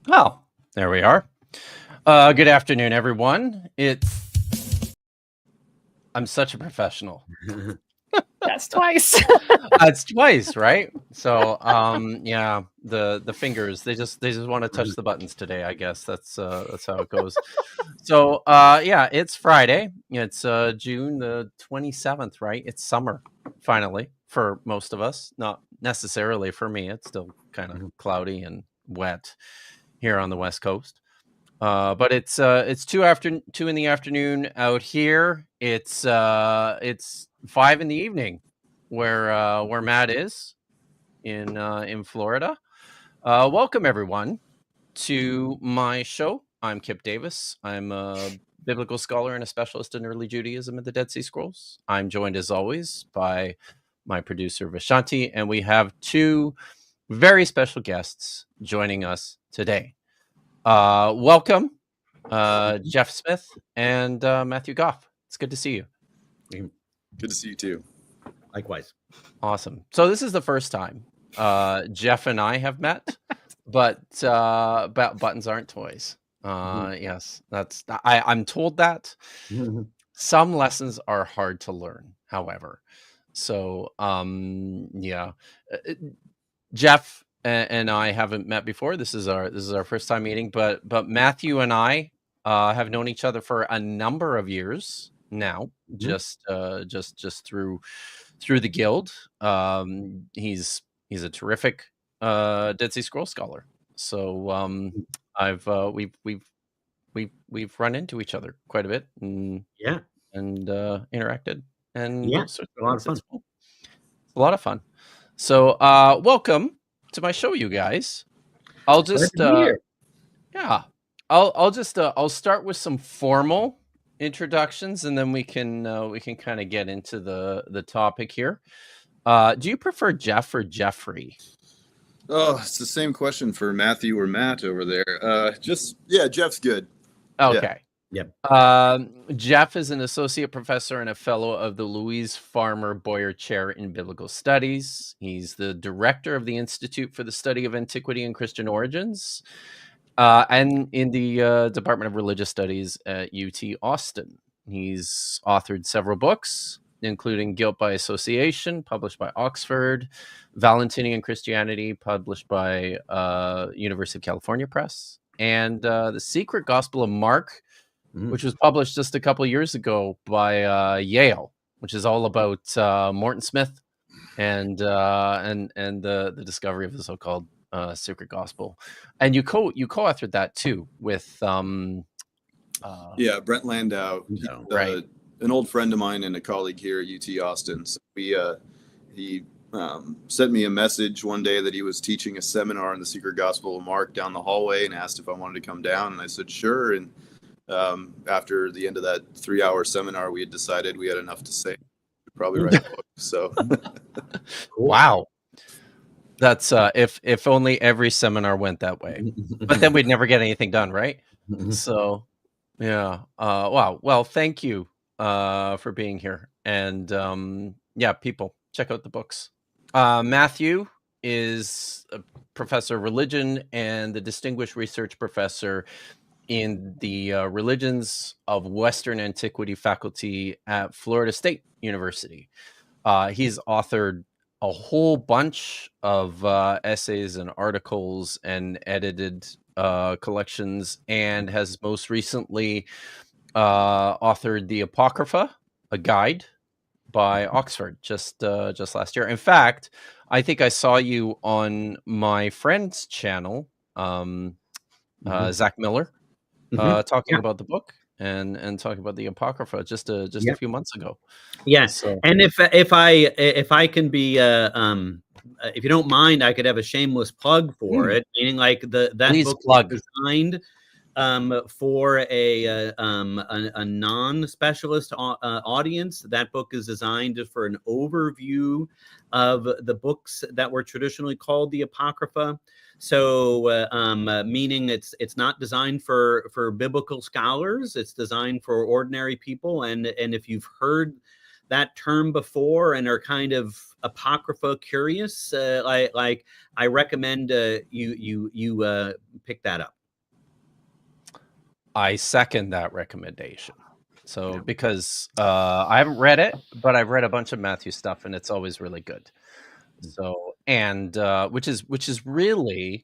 Oh, there we are. Good afternoon, everyone. I'm such a professional. That's twice. It's twice, right? So, yeah, the fingers, they just want to touch the buttons today, I guess. That's how it goes. So, yeah, it's Friday. It's June the 27th, right? It's summer, finally, for most of us. Not necessarily for me. It's still kind of cloudy and wet here on the West Coast. But it's 2 in the afternoon out here. It's 5 in the evening where Matt is in Florida. Welcome everyone to my show. I'm Kip Davis. I'm a biblical scholar and a specialist in early Judaism and the Dead Sea Scrolls. I'm joined as always by my producer Vishanti, and we have two very special guests joining us today. Welcome, Geoff Smith and Matthew Goff. It's good to see you. Good to see you too. Likewise. Awesome. So this is the first time Geoff and I have met, but buttons aren't toys. Yes, I'm told that. Some lessons are hard to learn, however. So yeah, Geoff and I haven't met before. This is our first time meeting, but Matthew and I have known each other for a number of years now, just through the guild. He's a terrific Dead Sea Scroll scholar. So we've run into each other quite a bit and interacted and it's a lot of fun. It's a lot of fun. So welcome to my show, you guys. I'll just I'll start with some formal introductions, and then we can kind of get into the topic here. Do you prefer Geoff or Geoffrey? Oh, it's the same question for Matthew or Matt over there. Geoff's good. Okay. Yeah. Geoff is an associate professor and a fellow of the Louise Farmer Boyer Chair in Biblical Studies. He's the director of the Institute for the Study of Antiquity and Christian Origins, and in the Department of Religious Studies at UT Austin. He's authored several books, including Guilt by Association, published by Oxford, Valentinian Christianity, published by University of California Press, and The Secret Gospel of Mark, which was published just a couple of years ago by Yale, which is all about Morton Smith and the discovery of the so-called secret gospel. And you co-authored that too with Brent Landau, right? An old friend of mine and a colleague here at UT Austin. So he sent me a message one day that he was teaching a seminar on the secret gospel of Mark down the hallway and asked if I wanted to come down, and I said sure. And after the end of that 3-hour seminar, we had decided we had enough to say to probably write a book. So wow, that's if only every seminar went that way, but then we'd never get anything done, right? So yeah, wow. Well, thank you for being here, and people, check out the books. Matthew is a professor of religion and the distinguished research professor in the Religions of Western Antiquity faculty at Florida State University. He's authored a whole bunch of essays and articles and edited collections, and has most recently authored the Apocrypha, a guide by Oxford, just last year. In fact, I think I saw you on my friend's channel, Zach Miller, talking about the book and talking about the Apocrypha just a few months ago. Yeah. So, and if I can be if you don't mind, I could have a shameless plug for it, meaning like that Please book plug. is designed for a non-specialist audience. That book is designed for an overview of the books that were traditionally called the Apocrypha. So meaning it's not designed for biblical scholars. It's designed for ordinary people. And if you've heard that term before and are kind of Apocrypha curious, I recommend you pick that up. I second that recommendation. So because I haven't read it, but I've read a bunch of Matthew stuff, and it's always really good. So and which is really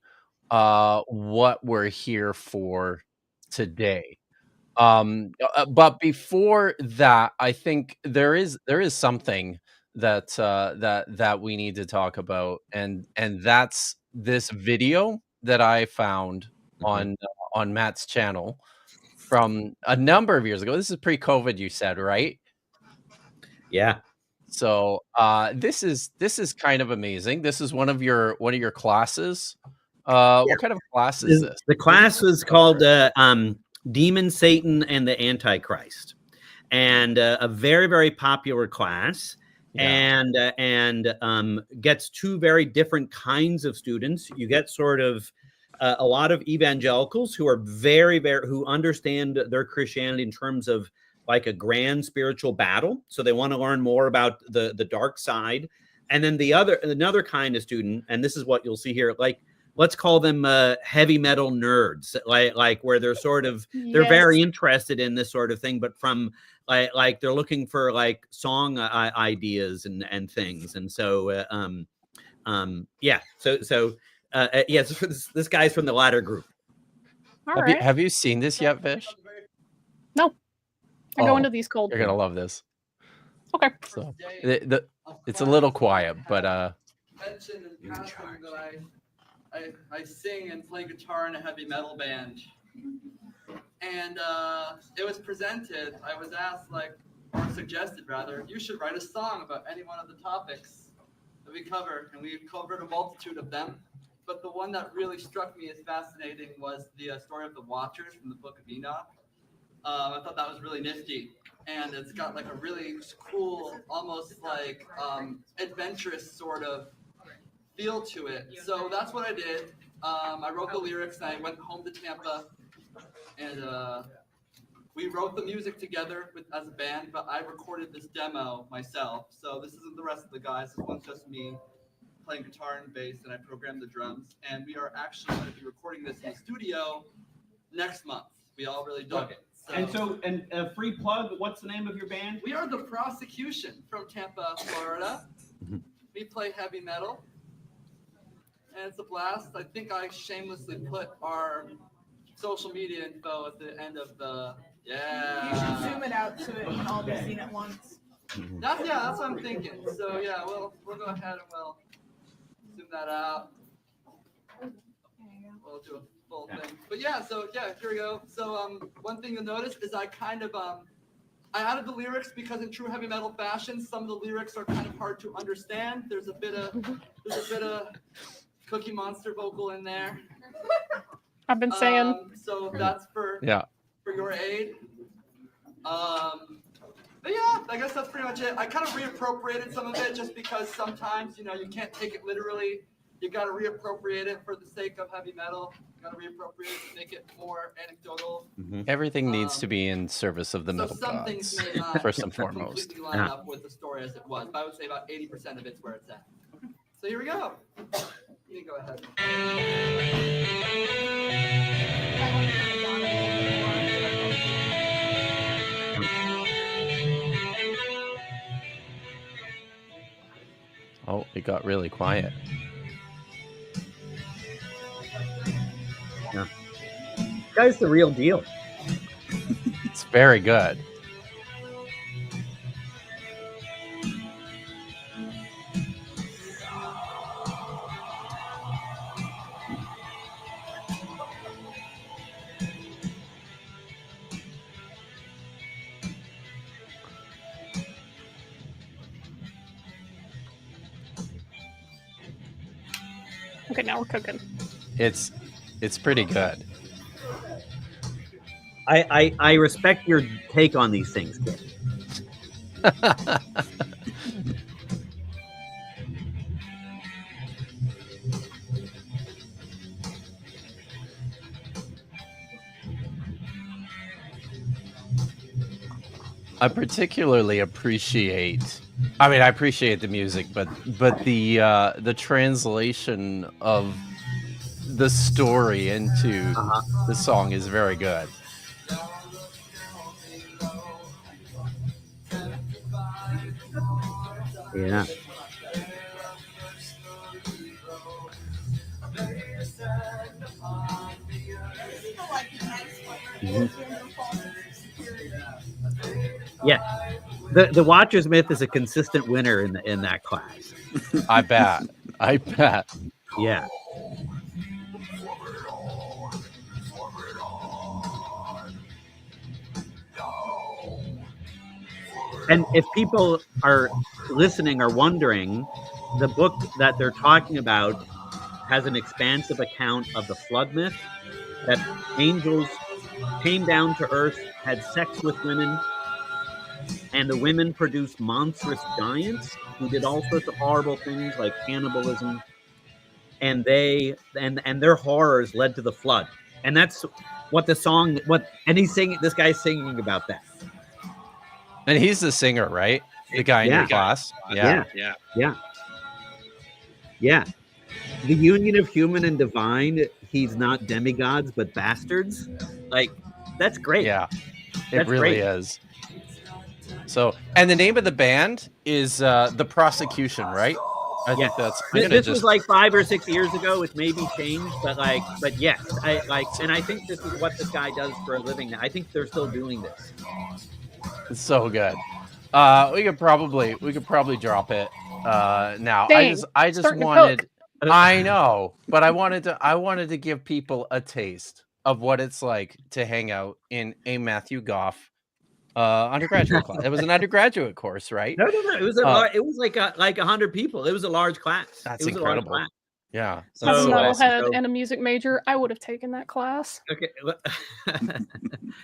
what we're here for today. But before that, I think there is something that that we need to talk about, and that's this video that I found on Matt's channel from a number of years ago. This is pre-COVID, you said, right? Yeah. So this is kind of amazing. This is one of your classes. What kind of class is this? The class was called Demon, Satan, and the Antichrist, and a very, very popular class. Yeah. And gets two very different kinds of students. You get sort of a lot of evangelicals who are who understand their Christianity in terms of like a grand spiritual battle. So they want to learn more about the dark side. And then another kind of student, and this is what you'll see here, like, let's call them heavy metal nerds, like where they're sort of, they're very interested in this sort of thing, but from like they're looking for like song ideas and things. And so, yeah. So this guy's from the latter group. Have you seen this yet, Vish? No. I go into these cold. You're gonna love this. Okay. So it's a little quiet, but mentioned in passing that I sing and play guitar in a heavy metal band, and it was presented. I was asked, or suggested rather, you should write a song about any one of the topics that we cover, and we covered a multitude of them. But the one that really struck me as fascinating was the story of the Watchers from the Book of Enoch. I thought that was really nifty, and it's got like a really cool, almost like adventurous sort of feel to it. So that's what I did. I wrote the lyrics, and I went home to Tampa, and we wrote the music together as a band, but I recorded this demo myself. So this isn't the rest of the guys. This one's just me playing guitar and bass, and I programmed the drums. And we are actually going to be recording this in the studio next month. We all really dug it. So, and a free plug, what's the name of your band? We are the Prosecution from Tampa, Florida. We play heavy metal, and it's a blast. I think I shamelessly put our social media info at the end of the, You should zoom it out so it can all be seen at once. That's what I'm thinking. So yeah, we'll go ahead and we'll zoom that out. We'll do a full thing. But here we go. So one thing you'll notice is I kind of I added the lyrics because in true heavy metal fashion, some of the lyrics are kind of hard to understand. There's a bit of Cookie Monster vocal in there. I've been saying. So that's for your aid. But yeah, I guess that's pretty much it. I kind of reappropriated some of it just because sometimes, you can't take it literally. You got to reappropriate it for the sake of heavy metal. You got to reappropriate it to make it more anecdotal. Everything needs to be in service of the metal some gods, things may not first and foremost. completely line up with the story as it was, but I would say about 80% of it's where it's at. So here we go. You can go ahead. Oh, it got really quiet. Yeah. Guy's the real deal. It's very good. Okay, now we're cooking. It's pretty good. I respect your take on these things, kid. I particularly appreciate. I appreciate the music, but the translation of the story into the song is very good. Yeah. Yeah. The Watcher's myth is a consistent winner in that class. I bet. I bet. Yeah. And if people are listening or wondering, the book that they're talking about has an expansive account of the flood myth, that angels came down to earth, had sex with women, and the women produced monstrous giants who did all sorts of horrible things like cannibalism, and their horrors led to the flood. And that's what the song and he's singing, this guy's singing about that. And he's the singer, right? The guy in your class. Yeah. The union of human and divine, he's not demigods but bastards. Like, that's great. Yeah. It That's really great. is. So, and the name of the band is The Prosecution, right? I think that's. This was like 5 or 6 years ago. It may be changed, but yes, and I think this is what this guy does for a living. I think they're still doing this. It's so good. We could probably drop it now. Dang, I just starting to wanted. I know, but I wanted to give people a taste of what it's like to hang out in a Matthew Goff undergraduate class. It was an undergraduate course, right? No. It was like 100 people. It was a large class. That's it was incredible. A large class. Yeah. So, As a metalhead so- and a music major, I would have taken that class. Okay. Mhm.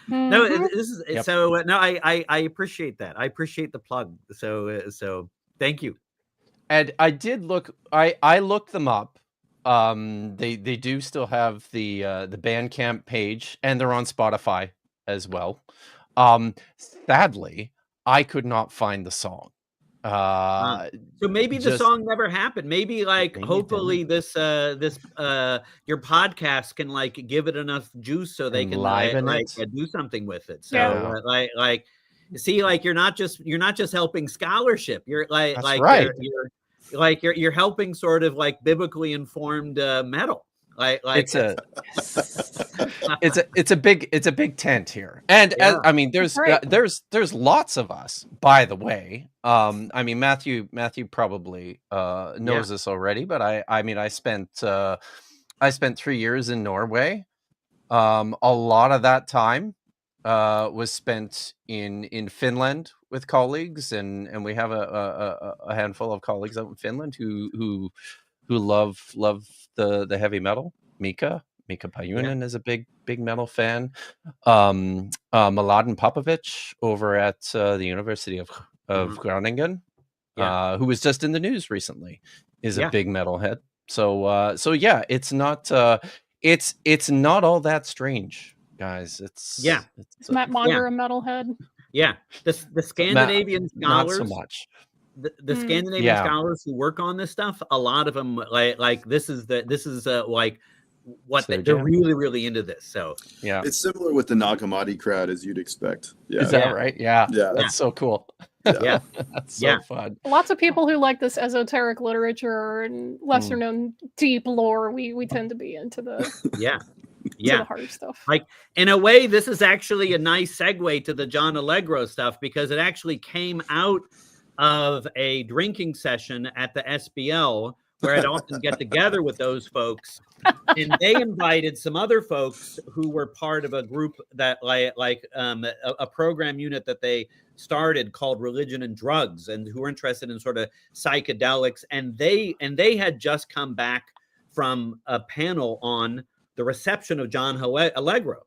No, this is Yep. so. No, I appreciate that. I appreciate the plug. So thank you. And I did look. I looked them up. They do still have the Bandcamp page, and they're on Spotify as well. Sadly, I could not find the song. So maybe the song never happened. Maybe hopefully this your podcast can give it enough juice so they can do something with it. So see, you're not just helping scholarship. You're right. You're helping sort of biblically informed metal. It's a big tent here, and I mean, there's lots of us. By the way, I mean Matthew probably knows this already, but I spent 3 years in Norway. A lot of that time was spent in Finland with colleagues, and we have a handful of colleagues out in Finland who love the heavy metal. Mika Pajunen is a big metal fan. Mladen Popovic over at the University of Groningen, who was just in the news recently, is a big metalhead. So yeah, it's not all that strange, guys. It's Matt Monger a metalhead. Yeah, the Scandinavian scholars. Not so much. The Scandinavian scholars who work on this stuff, a lot of them this is what they're really into this. So yeah, it's similar with the Nagamati crowd as you'd expect. Yeah, is that right? Yeah, that's so cool. Yeah, that's so fun. Lots of people who like this esoteric literature and lesser known deep lore. We tend to be into the the hard stuff. In a way, this is actually a nice segue to the John Allegro stuff, because it actually came out of a drinking session at the SBL where I'd often get together with those folks, and they invited some other folks who were part of a group that a program unit that they started called Religion and Drugs, and who were interested in sort of psychedelics, and they had just come back from a panel on the reception of John Allegro,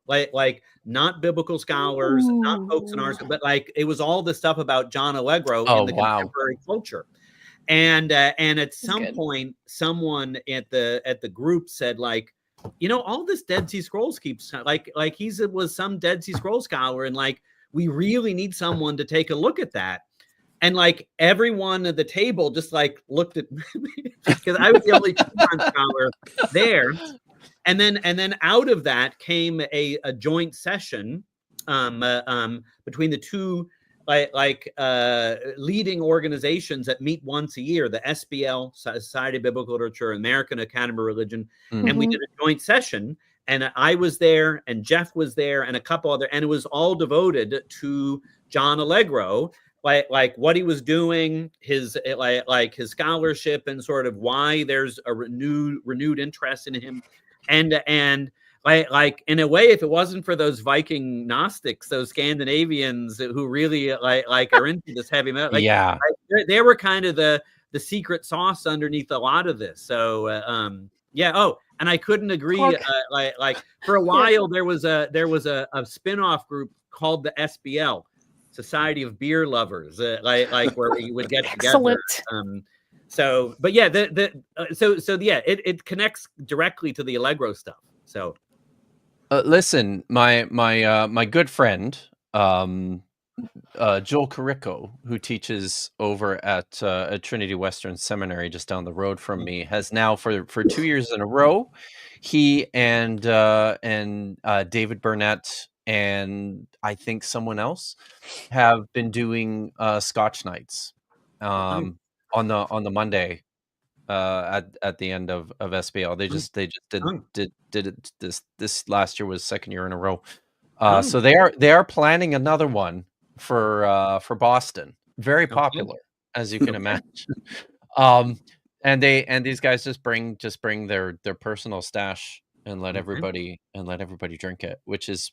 not biblical scholars, not folks in ours, but it was all the stuff about John Allegro in the contemporary culture. And at some point, someone at the group said, all this Dead Sea Scrolls keeps he was some Dead Sea Scrolls scholar, and we really need someone to take a look at that. And everyone at the table just looked at me because I was the only scholar there. And then out of that came a joint session between the two leading organizations that meet once a year, the SBL, Society of Biblical Literature, American Academy of Religion, and we did a joint session, and I was there, and Jeff was there, and a couple other, and it was all devoted to John Allegro, like what he was doing, his his scholarship, and sort of why there's a renewed interest in him, and like in a way, if it wasn't for those Viking Gnostics, those Scandinavians who really are into this heavy metal, they were kind of the secret sauce underneath a lot of this. So oh, and I couldn't agree. Like for a while, there was a spin-off group called the SBL, Society of Beer Lovers, like where we would get together. So, but yeah, it connects directly to the Allegro stuff. So. Listen, my good friend, Joel Carrico, who teaches over at Trinity Western Seminary just down the road from me, has now for 2 years in a row, he and David Burnett and I think someone else have been doing Scotch Nights on the Monday. At the end of SBL, they just did it this last year was second year in a row. So they are planning another one for Boston. Very popular, as you can imagine. And these guys just bring their personal stash and let everybody drink it, which is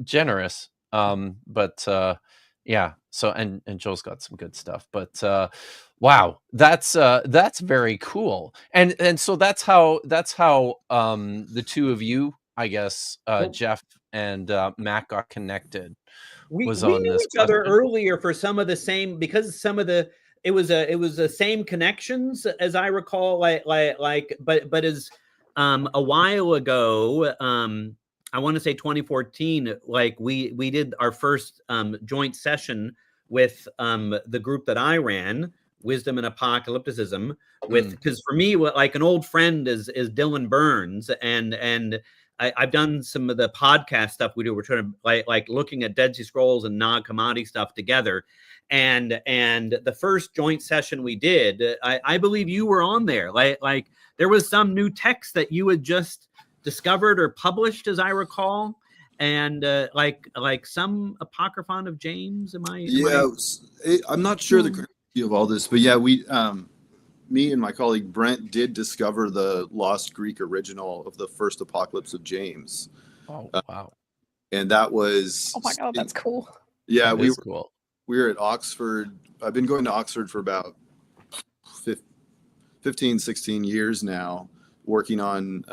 generous. But yeah. So and Joel's got some good stuff, but wow, that's very cool. And so that's how the two of you, I guess, Jeff and Matt got connected. We knew each other earlier for some of the same, because some of the it was the same connections as I recall, but as a while ago, I want to say 2014, like we did our first joint session with the group that I ran, Wisdom and Apocalypticism, with, because for me, like an old friend is Dylan Burns, and I've done some of the podcast stuff we do. We're trying to like looking at Dead Sea Scrolls and Nag Hammadi stuff together. And the first joint session we did, I believe you were on there. Like there was some new text that you had just discovered or published, as I recall, and like some Apocryphon of James. I'm not sure the chronology of all this, but yeah, we me and my colleague Brent did discover the lost Greek original of the first Apocalypse of James. Oh wow. And that was, oh my god, that's cool. Yeah, cool. We were at Oxford. I've been going to Oxford for about 15, 16 years now, working on,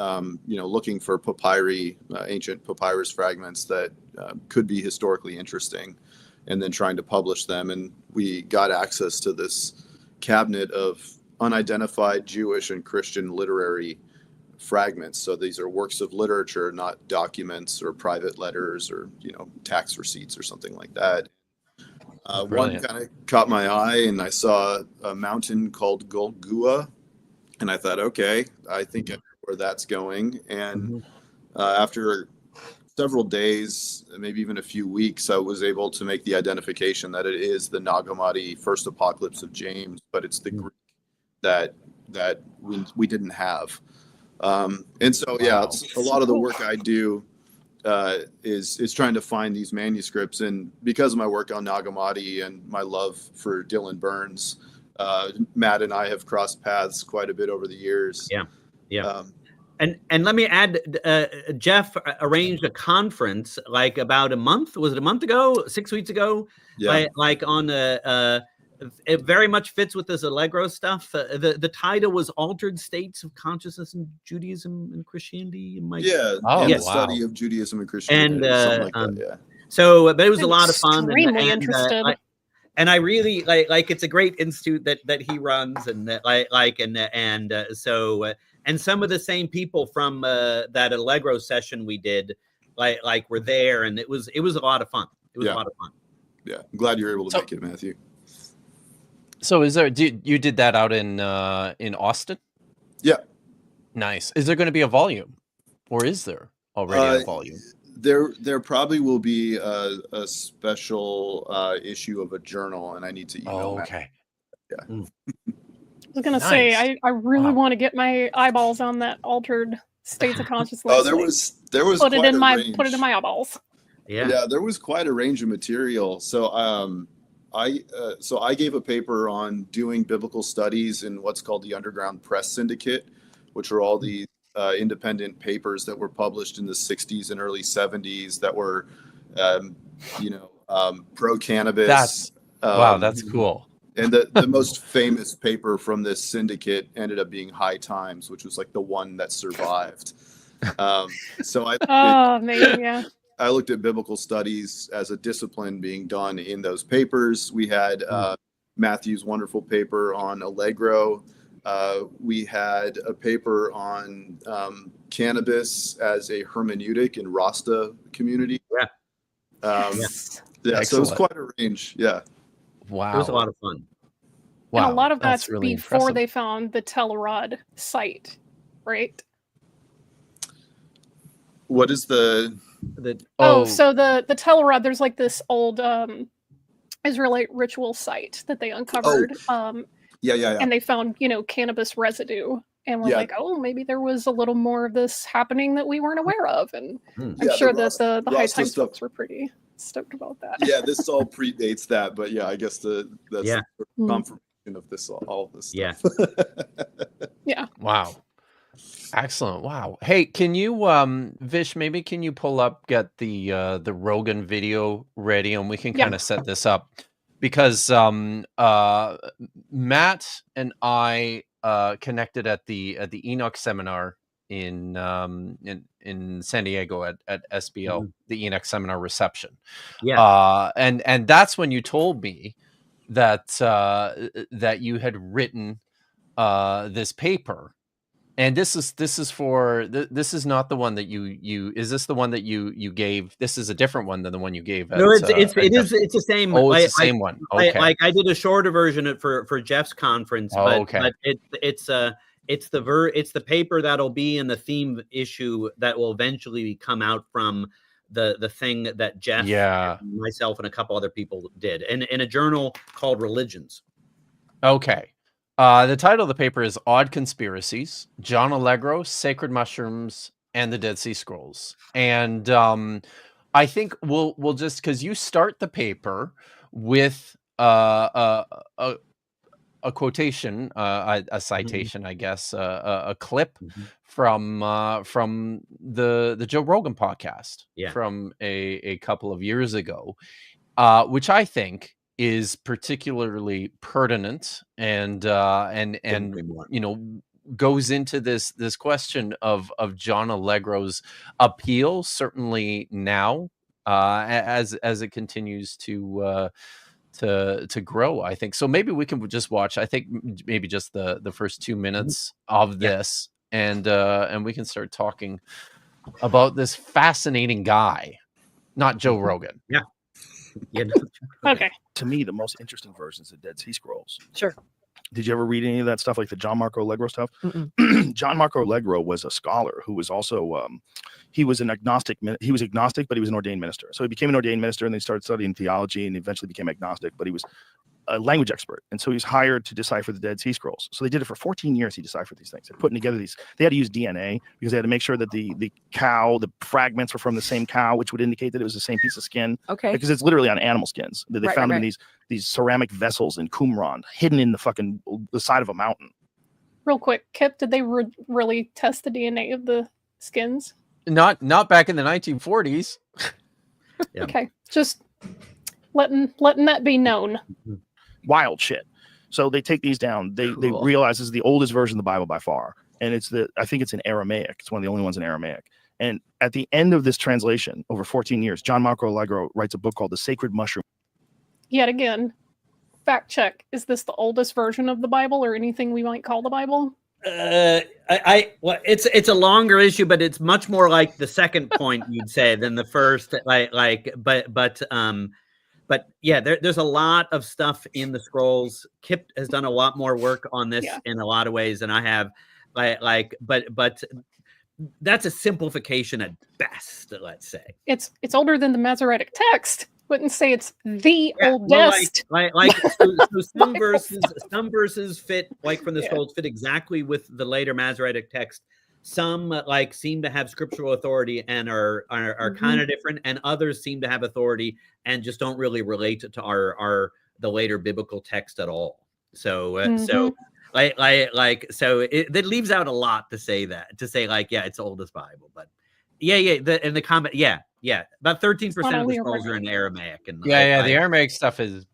looking for papyri, ancient papyrus fragments that could be historically interesting, and then trying to publish them. And we got access to this cabinet of unidentified Jewish and Christian literary fragments. So these are works of literature, not documents or private letters or, tax receipts or something like that. One kind of caught my eye, and I saw a mountain called Golgua, and I thought, okay, I think I know where that's going. And after several days, maybe even a few weeks, I was able to make the identification that it is the Nag Hammadi first Apocalypse of James, but it's the Greek that we didn't have. And so, yeah, it's a lot of the work I do is trying to find these manuscripts. And because of my work on Nag Hammadi and my love for Dylan Burns, Matt and I have crossed paths quite a bit over the years. Yeah. And let me add, Jeff arranged a conference like about a month. Was it a month ago? 6 weeks ago? Yeah. Like on it very much fits with this Allegro stuff. The title was "Altered States of Consciousness in Judaism and Christianity." Study of Judaism and Christianity, and something like that. Yeah. So, but it was a lot of fun. Extremely interested. And I really like it's a great institute that he runs, and that so and some of the same people from that Allegro session we did like were there, and it was a lot of fun. It was a lot of fun. Yeah, I'm glad you're able to make it, Matthew. So is there? You did that out in Austin? Yeah. Nice. Is there going to be a volume, or is there already a volume? There probably will be a special issue of a journal, and I need to email Matt. Okay. Yeah. I was gonna say I really want to get my eyeballs on that altered states of consciousness. Oh, there was put it quite in a my range. put it in my eyeballs. Yeah, there was quite a range of material. So I gave a paper on doing biblical studies in what's called the Underground Press Syndicate, which are all these independent papers that were published in the 60s and early 70s that were, pro-cannabis. Wow, that's cool. And the most famous paper from this syndicate ended up being High Times, which was like the one that survived. So I looked at biblical studies as a discipline being done in those papers. We had Matthew's wonderful paper on Allegro. We had a paper on cannabis as a hermeneutic in Rasta community. So it was quite a range. Yeah. Wow. It was a lot of fun. Wow. And a lot of that's really before impressive. they found the Telrod site, right? What is the so the Telrod, there's like this old Israelite ritual site that they uncovered. Yeah. And they found, cannabis residue. And we're like, maybe there was a little more of this happening that we weren't aware of. And I'm sure that the High Times folks were pretty stoked about that. Yeah, this all predates that, but yeah, I guess that's the confirmation of this, all of this stuff. Yeah. Wow. Excellent. Wow. Hey, can you Vish, maybe can you get the Rogan video ready and we can kind of set this up, because Matt and I connected at the Enoch seminar in San Diego at SBO, the Enoch seminar reception. And that's when you told me that that you had written this paper. And this is not the one that you is this the one that you gave? This is a different one than the one you gave. No, it's the same. Oh, it's the same one. Okay. I did a shorter version for Jeff's conference, but it's the paper that'll be in the theme issue that will eventually come out from the thing that Jeff, myself, and a couple other people did in a journal called Religions. Okay. The title of the paper is Odd Conspiracies, John Allegro, Sacred Mushrooms, and the Dead Sea Scrolls. And I think we'll just, because you start the paper with a quotation, a citation, I guess, a clip from the Joe Rogan podcast from a couple of years ago, which I think is particularly pertinent and goes into this question of John Allegro's appeal, certainly now, as it continues to grow, I think. So maybe we can just watch, I think maybe just the first 2 minutes of this, and we can start talking about this fascinating guy, not Joe Rogan. Okay. To me, the most interesting version is the Dead Sea Scrolls. Sure. Did you ever read any of that stuff, like the John Marco Allegro stuff? John Marco Allegro was a scholar who was also he was an agnostic. He was agnostic, but he was an ordained minister. So he became an ordained minister, and they started studying theology, and eventually became agnostic. But he was a language expert, and so he was hired to decipher the Dead Sea Scrolls. So they did it for 14 years. He deciphered these things. They're putting together these. They had to use DNA because they had to make sure that the fragments were from the same cow, which would indicate that it was the same piece of skin. Okay. Because it's literally on animal skins. They found them in these ceramic vessels in Qumran, hidden in the side of a mountain. Real quick, Kip, did they really test the DNA of the skins? Not back in the 1940s. Okay, just letting that be known. Wild shit. So they take these down. They realize this is the oldest version of the Bible by far, and I think it's in Aramaic. It's one of the only ones in Aramaic. And at the end of this translation, over 14 years, John Marco Allegro writes a book called The Sacred Mushroom. Yet again, fact check: is this the oldest version of the Bible, or anything we might call the Bible? It's a longer issue, but it's much more like the second point you'd say than the first. But yeah, there's a lot of stuff in the scrolls. Kip has done a lot more work on this in a lot of ways than I have. But that's a simplification at best, let's say. It's older than the Masoretic text. Wouldn't say it's the oldest. Well, so some verses fit, like from the scrolls, fit exactly with the later Masoretic text. Some seem to have scriptural authority and are kind of different, and others seem to have authority and just don't really relate to the later biblical text at all. So so that leaves out a lot to say it's the oldest Bible, but the comment about 13% of the scrolls are in Aramaic, and the Aramaic stuff is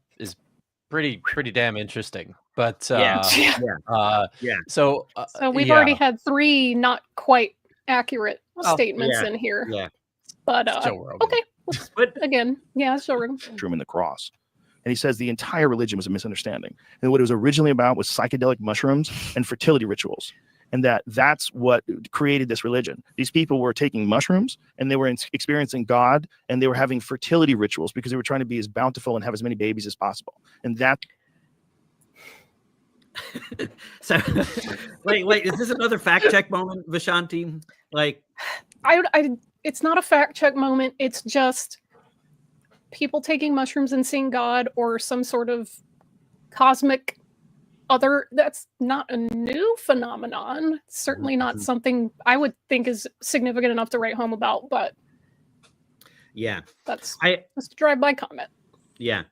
pretty damn interesting. But so we've already had 3 not quite accurate statements in here. Yeah, but okay, again, still Rogan. Truman the cross. And he says the entire religion was a misunderstanding. And what it was originally about was psychedelic mushrooms and fertility rituals. And that's what created this religion. These people were taking mushrooms and they were experiencing God, and they were having fertility rituals because they were trying to be as bountiful and have as many babies as possible. And that. So, wait, is this another fact check moment, Vishanti? It's not a fact check moment. It's just people taking mushrooms and seeing God or some sort of cosmic other. That's not a new phenomenon. It's certainly not something I would think is significant enough to write home about, but that's just a drive-by comment. Yeah.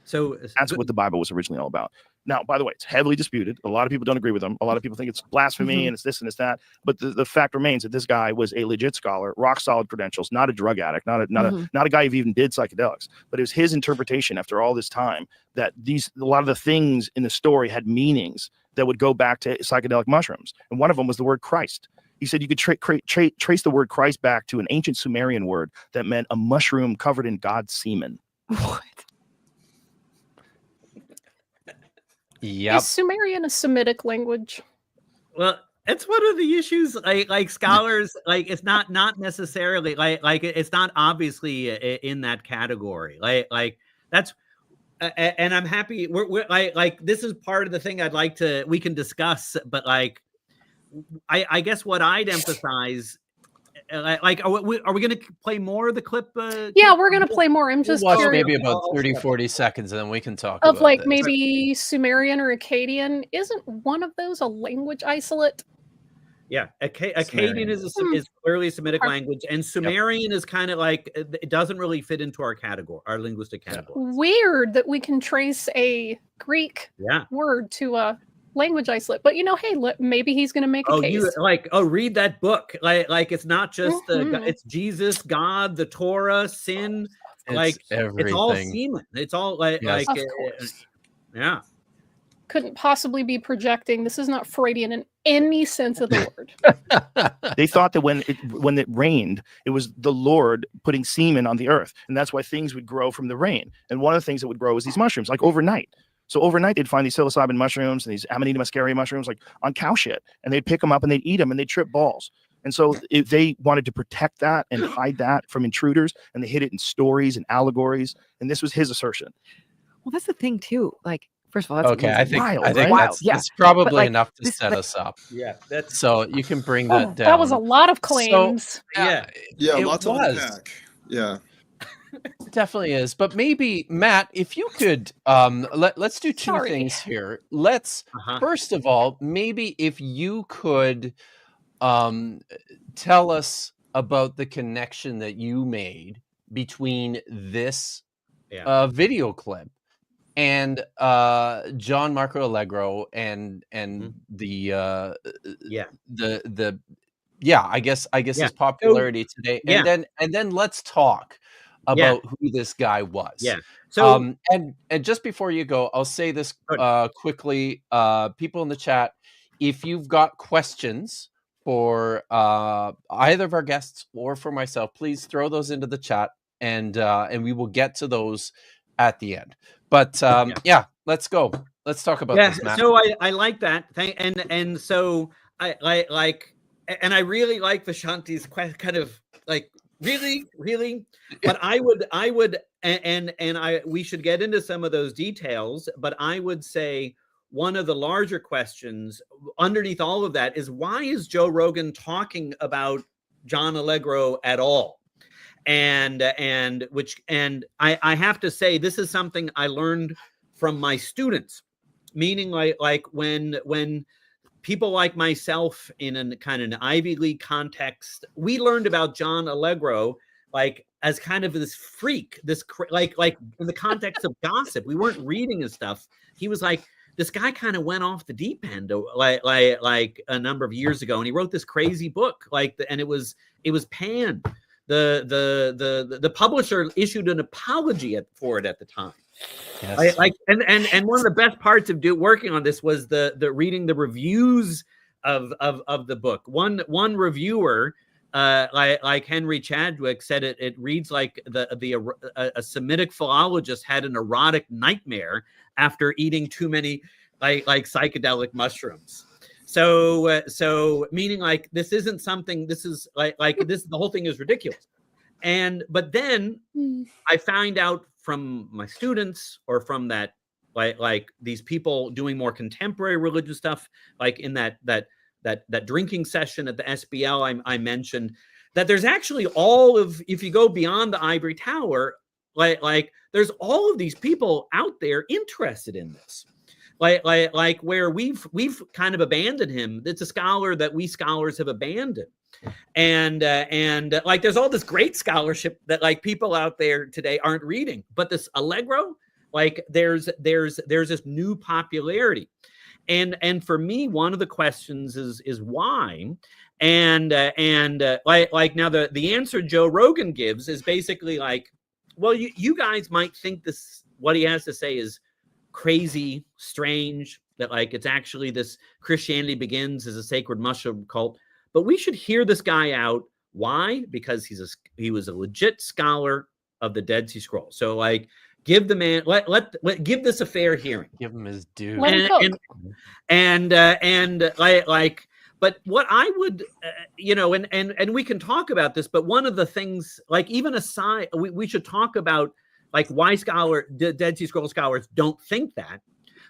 So that's what the Bible was originally all about. Now, by the way, it's heavily disputed. A lot of people don't agree with them. A lot of people think it's blasphemy and it's this and it's that. But the fact remains that this guy was a legit scholar, rock solid credentials, not a drug addict, not a guy who even did psychedelics. But it was his interpretation after all this time that a lot of the things in the story had meanings that would go back to psychedelic mushrooms. And one of them was the word Christ. He said you could trace the word Christ back to an ancient Sumerian word that meant a mushroom covered in God's semen. What? Yep. Is Sumerian a Semitic language? Well, it's one of the issues. Like scholars, it's not necessarily it's not obviously in that category. That's, and I'm happy. We're this is part of the thing we can discuss. But I guess what I'd emphasize. Are we going to play more of the clip? Yeah, we're going to play more. I'm just watch curious. maybe about 30-40 seconds, and then we can talk of about this. Maybe Sumerian or Akkadian. Isn't one of those a language isolate? Yeah, Akkadian is clearly a Semitic language, and Sumerian is kind of it doesn't really fit into our linguistic category. Weird that we can trace a Greek word to a language isolate, but hey, maybe he's going to make a case. Read that book. It's not just it's Jesus, God, the Torah, sin. It's all semen. It's all couldn't possibly be projecting. This is not Freudian in any sense of the word. They thought that when it rained, it was the Lord putting semen on the earth, and that's why things would grow from the rain. And one of the things that would grow was these mushrooms, overnight. So overnight, they'd find these psilocybin mushrooms and these Amanita muscaria mushrooms, on cow shit, and they'd pick them up and they'd eat them and they'd trip balls. And so they wanted to protect that and hide that from intruders, and they hid it in stories and allegories. And this was his assertion. Well, that's the thing too. First of all, that's okay. I think wild. That's probably enough to set us up. Yeah, that's so you can bring that down. That was a lot of claims. So, lots of unpack. Yeah. Definitely is, but maybe Matt, if you could let's do two things here. Let's first of all, maybe if you could tell us about the connection that you made between this video clip and John Marco Allegro and the I guess his popularity today, and then let's talk about who this guy was. Yeah. So and just before you go, I'll say this quickly. People in the chat, if you've got questions for either of our guests or for myself, please throw those into the chat, and we will get to those at the end. But let's go. Let's talk about this, Matt. So I like that. And so I really like Vishanti's kind of really, but we should get into some of those details, but I would say one of the larger questions underneath all of that is, why is Joe Rogan talking about John Allegro at all? And I have to say, this is something I learned from my students, meaning like when people like myself in a kind of an Ivy League context, we learned about John Allegro like as kind of this freak, this like in the context of gossip. We weren't reading his stuff. He was like, this guy kind of went off the deep end like a number of years ago, and he wrote this crazy book and it was panned. The publisher issued an apology for it at the time. Yes. And one of the best parts of working on this was the reading the reviews of the book. One reviewer, like Henry Chadwick, said it reads like a Semitic philologist had an erotic nightmare after eating too many like psychedelic mushrooms. So meaning like this isn't something. This is like this. The whole thing is ridiculous. But then I find out from my students or from that like these people doing more contemporary religious stuff, like in that drinking session at the SBL I mentioned, that there's actually if you go beyond the ivory tower, like there's all of these people out there interested in this. Like where we've kind of abandoned him. It's a scholar that we scholars have abandoned. And like there's all this great scholarship that like people out there today aren't reading, but this Allegro, like there's this new popularity. And for me, one of the questions is why. And like now the answer Joe Rogan gives is basically like, well, you guys might think what he has to say is crazy, strange, that like it's actually this Christianity begins as a sacred mushroom cult, but we should hear this guy out. Why? Because he was a legit scholar of the Dead Sea Scrolls. So like give the man give this a fair hearing. Give him his due. But what I would, and we can talk about this, but one of the things, like even aside, we should talk about like why Dead Sea Scrolls scholars don't think that.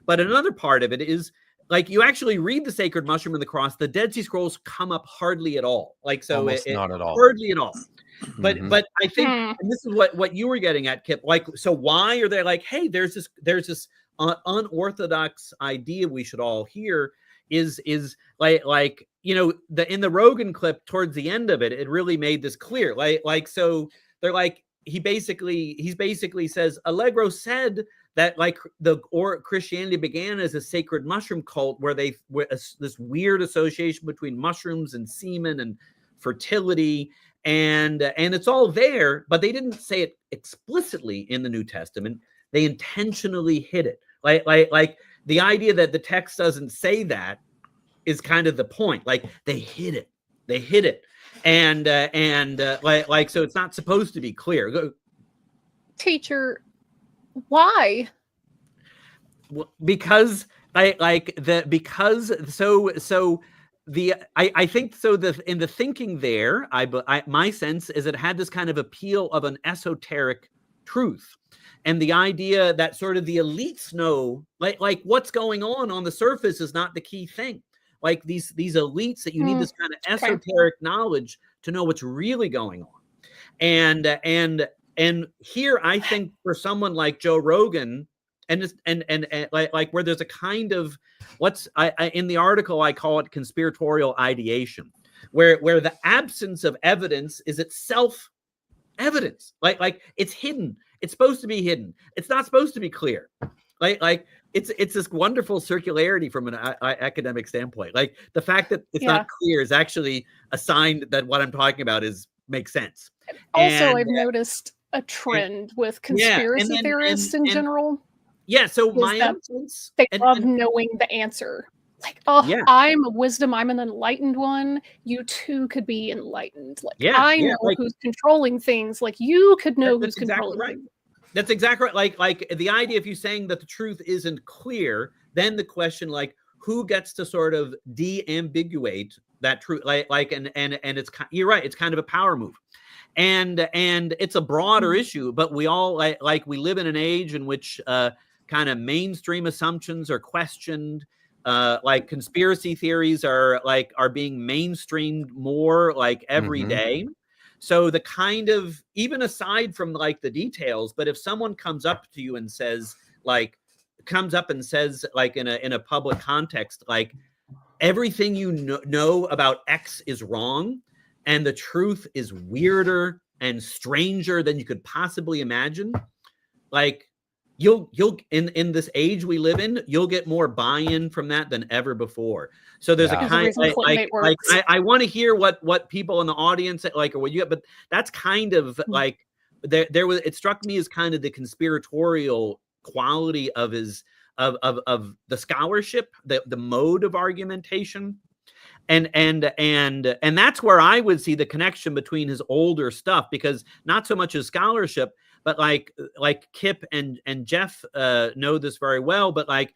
But another part of it is like you actually read the Sacred Mushroom and the Cross, the Dead Sea Scrolls come up hardly at all. Like so, not at all. Hardly at all. But I think, and this is what you were getting at, Kip. Like, so why are they like, hey, there's this unorthodox idea we should all hear. Is like in the Rogan clip towards the end of it, it really made this clear. Like so they're like he basically says Allegro said that like Christianity began as a sacred mushroom cult where this weird association between mushrooms and semen and fertility, and it's all there, but they didn't say it explicitly in the New Testament. They intentionally hid it. Like the idea that the text doesn't say that is kind of the point. Like they hid it. And so it's not supposed to be clear. Teacher, why? Because I think so. In the thinking there, my sense is it had this kind of appeal of an esoteric truth. And the idea that sort of the elites know, like what's going on the surface is not the key thing. Like these elites that you need this kind of esoteric knowledge to know what's really going on. And here I think for someone like Joe Rogan, and like where there's a kind of in the article I call it conspiratorial ideation, where the absence of evidence is itself evidence. Like it's hidden. It's supposed to be hidden. It's not supposed to be clear. Like it's this wonderful circularity from an academic standpoint. Like the fact that it's not clear is actually a sign that what I'm talking about makes sense. Also, I've noticed a trend with conspiracy theorists in general. Yeah, so my sense, they love knowing the answer. Like, I'm a wisdom, I'm an enlightened one. You too could be enlightened. Like, I know who's controlling things. Like, you could know who's controlling things. That's exactly right. Like the idea, if you're saying that the truth isn't clear, then the question, like, who gets to sort of de-ambiguate that truth? And it's, you're right. It's kind of a power move, and it's a broader issue. But we all like we live in an age in which kind kind of mainstream assumptions are questioned. Like conspiracy theories are being mainstreamed more like every day. So the kind of, even aside from like the details, but if someone comes up to you and says like in a public context, like everything you know about X is wrong, and the truth is weirder and stranger than you could possibly imagine, like you'll in this age we live in, you'll get more buy-in from that than ever before. So there's a kind I want to hear what people in the audience like, or what you get, but that's kind of like there was, it struck me as kind of the conspiratorial quality of his of the scholarship, the mode of argumentation. And that's where I would see the connection between his older stuff, because not so much his scholarship, but like Kip and Jeff know this very well, but like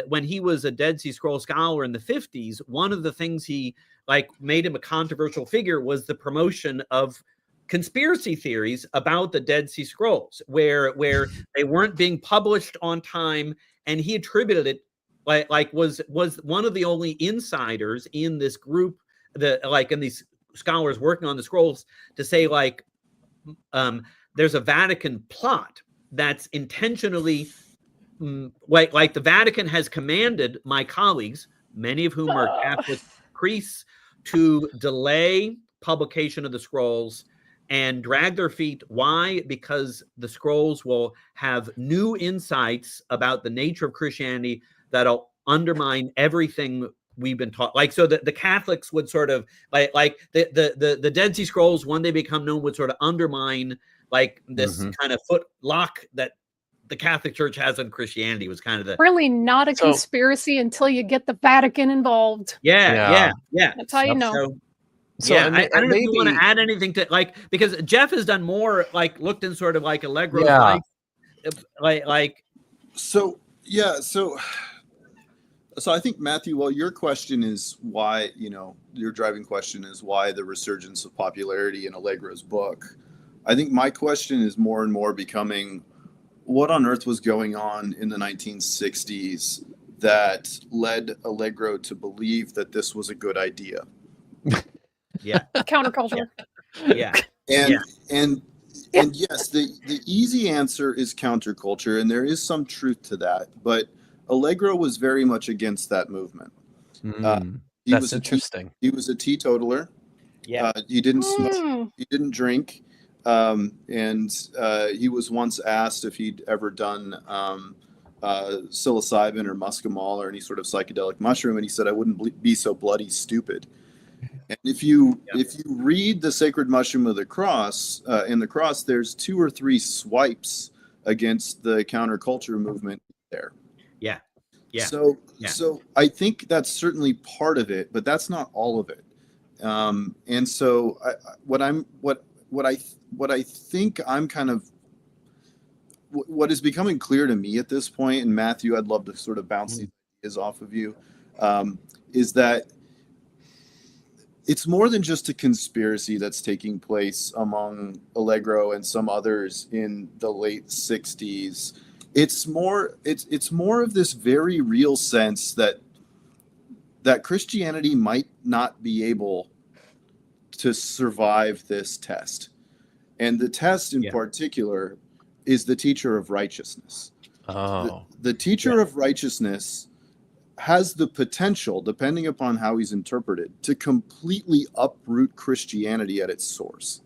when he was a Dead Sea Scroll scholar in the 50s, one of the things he like made him a controversial figure was the promotion of conspiracy theories about the Dead Sea Scrolls, where they weren't being published on time, and he attributed it was one of the only insiders in this group, and these scholars working on the scrolls, to say like there's a Vatican plot that's intentionally like the Vatican has commanded my colleagues, many of whom are Catholic priests, to delay publication of the scrolls and drag their feet. Why? Because the scrolls will have new insights about the nature of Christianity that'll undermine everything we've been taught. Like, so that the Catholics would sort of like the Dead Sea Scrolls, when they become known, would sort of undermine like this kind of foot lock that the Catholic Church has on Christianity. Was kind of the really not a conspiracy until you get the Vatican involved. Yeah. That's how you know. So I don't know if you want to add anything to, like, because Jeff has done more, like looked in sort of like Allegro, So I think, Matthew, well, your question is why, your driving question is why the resurgence of popularity in Allegro's book. I think my question is more and more becoming, what on earth was going on in the 1960s that led Allegro to believe that this was a good idea? Yeah. Counterculture. Yeah. And yes, the easy answer is counterculture, and there is some truth to that, but Allegro was very much against that movement. That's interesting. He was a teetotaler. Yeah. He didn't smoke, he didn't drink, and he was once asked if he'd ever done psilocybin or muscimol or any sort of psychedelic mushroom, and he said, "I wouldn't be so bloody stupid." And if you read the Sacred Mushroom of the Cross, in the Cross, there's 2 or 3 swipes against the counterculture movement there. Yeah. So I think that's certainly part of it, but that's not all of it. And so what I think I'm kind of, what is becoming clear to me at this point, and Matthew, I'd love to sort of bounce these ideas off of you, is that it's more than just a conspiracy that's taking place among Allegro and some others in the late 60s. It's more of this very real sense that Christianity might not be able to survive this test. And the test in particular is the teacher of righteousness. The teacher of righteousness has the potential, depending upon how he's interpreted, to completely uproot Christianity at its source,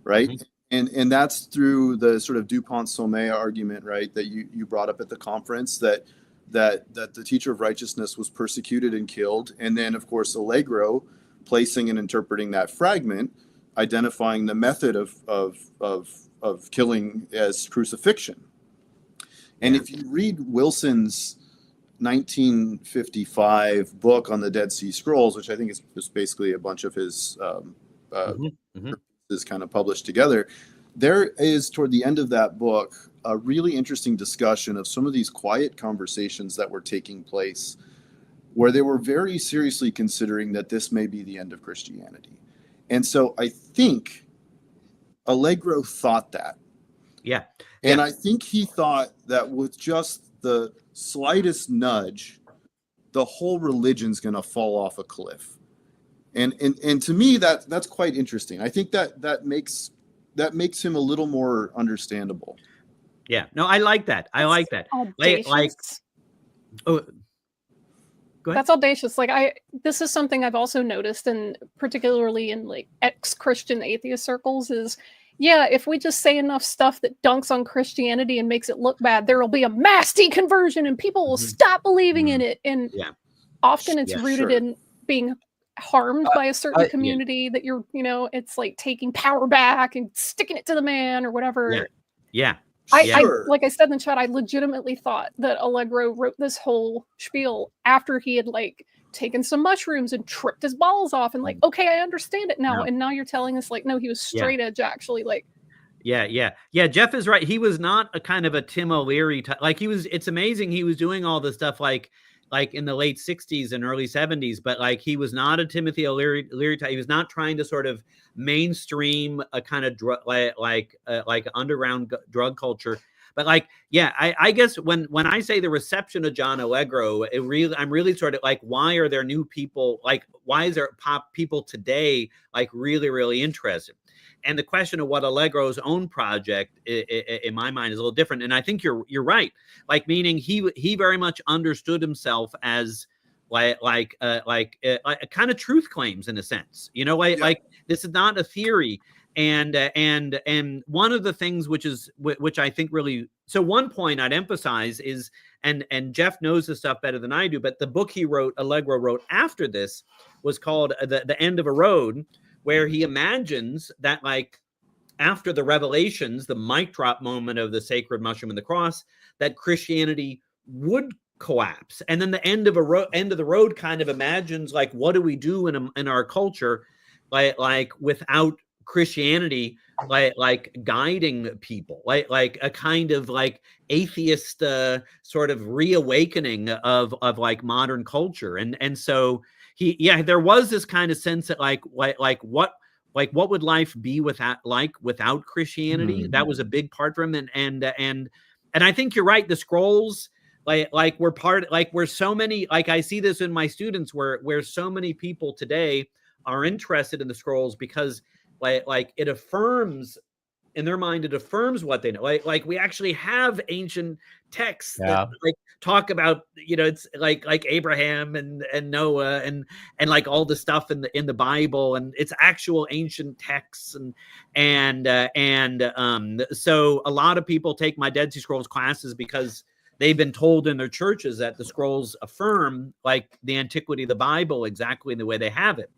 right? And that's through the sort of Dupont-Sommet argument, right, that you brought up at the conference, that the teacher of righteousness was persecuted and killed, and then of course Allegro placing and interpreting that fragment, identifying the method of killing as crucifixion. And if you read Wilson's 1955 book on the Dead Sea Scrolls, which I think is just basically a bunch of his is kind of published together, there is, toward the end of that book, a really interesting discussion of some of these quiet conversations that were taking place where they were very seriously considering that this may be the end of Christianity. And so I think Allegro thought that. Yeah. And I think he thought that with just the slightest nudge, the whole religion's going to fall off a cliff. And to me, that's quite interesting. I think that makes him a little more understandable. Yeah, no, I like that. I like that. Audacious. Oh, go ahead. That's audacious. Like this is something I've also noticed, and particularly in like ex-Christian atheist circles, is if we just say enough stuff that dunks on Christianity and makes it look bad, there will be a mass deconversion and people will stop believing in it. And often it's rooted in being harmed by a certain community that you're, it's like taking power back and sticking it to the man or whatever. I like I said in the chat, I legitimately thought that Allegro wrote this whole spiel after he had like taken some mushrooms and tripped his balls off and like, okay, I understand it now. And now you're telling us like, no, he was straight edge actually. Like, Jeff is right. He was not a kind of a Tim O'Leary type. Like it's amazing. He was doing all this stuff like in the late 60s and early 70s, but like he was not a Timothy O'Leary type. He was not trying to sort of mainstream a kind of like underground drug culture. But like, I guess when I say the reception of John Allegro, I'm really sort of like, why are there new people? Like, why is there pop people today like really, really interested? And the question of what Allegro's own project, in my mind, is a little different. And I think you're right. Like, meaning he very much understood himself as like a kind of truth claims in a sense. Like this is not a theory. And one of the things which I think really, so one point I'd emphasize is, and Jeff knows this stuff better than I do, but the book Allegro wrote after this was called The End of a Road, where he imagines that like after the revelations, the mic drop moment of the sacred mushroom and the cross, that Christianity would collapse. And then the end of the road kind of imagines like, what do we do in our culture, like without Christianity, like guiding people, like a kind of like atheist sort of reawakening of like modern culture. And so there was this kind of sense that like what would life be without Christianity? Mm-hmm. That was a big part for him. And I think you're right. The scrolls, like we're so many, like I see this in my students where so many people today are interested in the scrolls because like it affirms in their mind, it affirms what they know. Like we actually have ancient texts that like talk about, it's like Abraham and Noah and like all the stuff in the Bible, and it's actual ancient texts. So a lot of people take my Dead Sea Scrolls classes because they've been told in their churches that the scrolls affirm like the antiquity of the Bible exactly in the way they have it.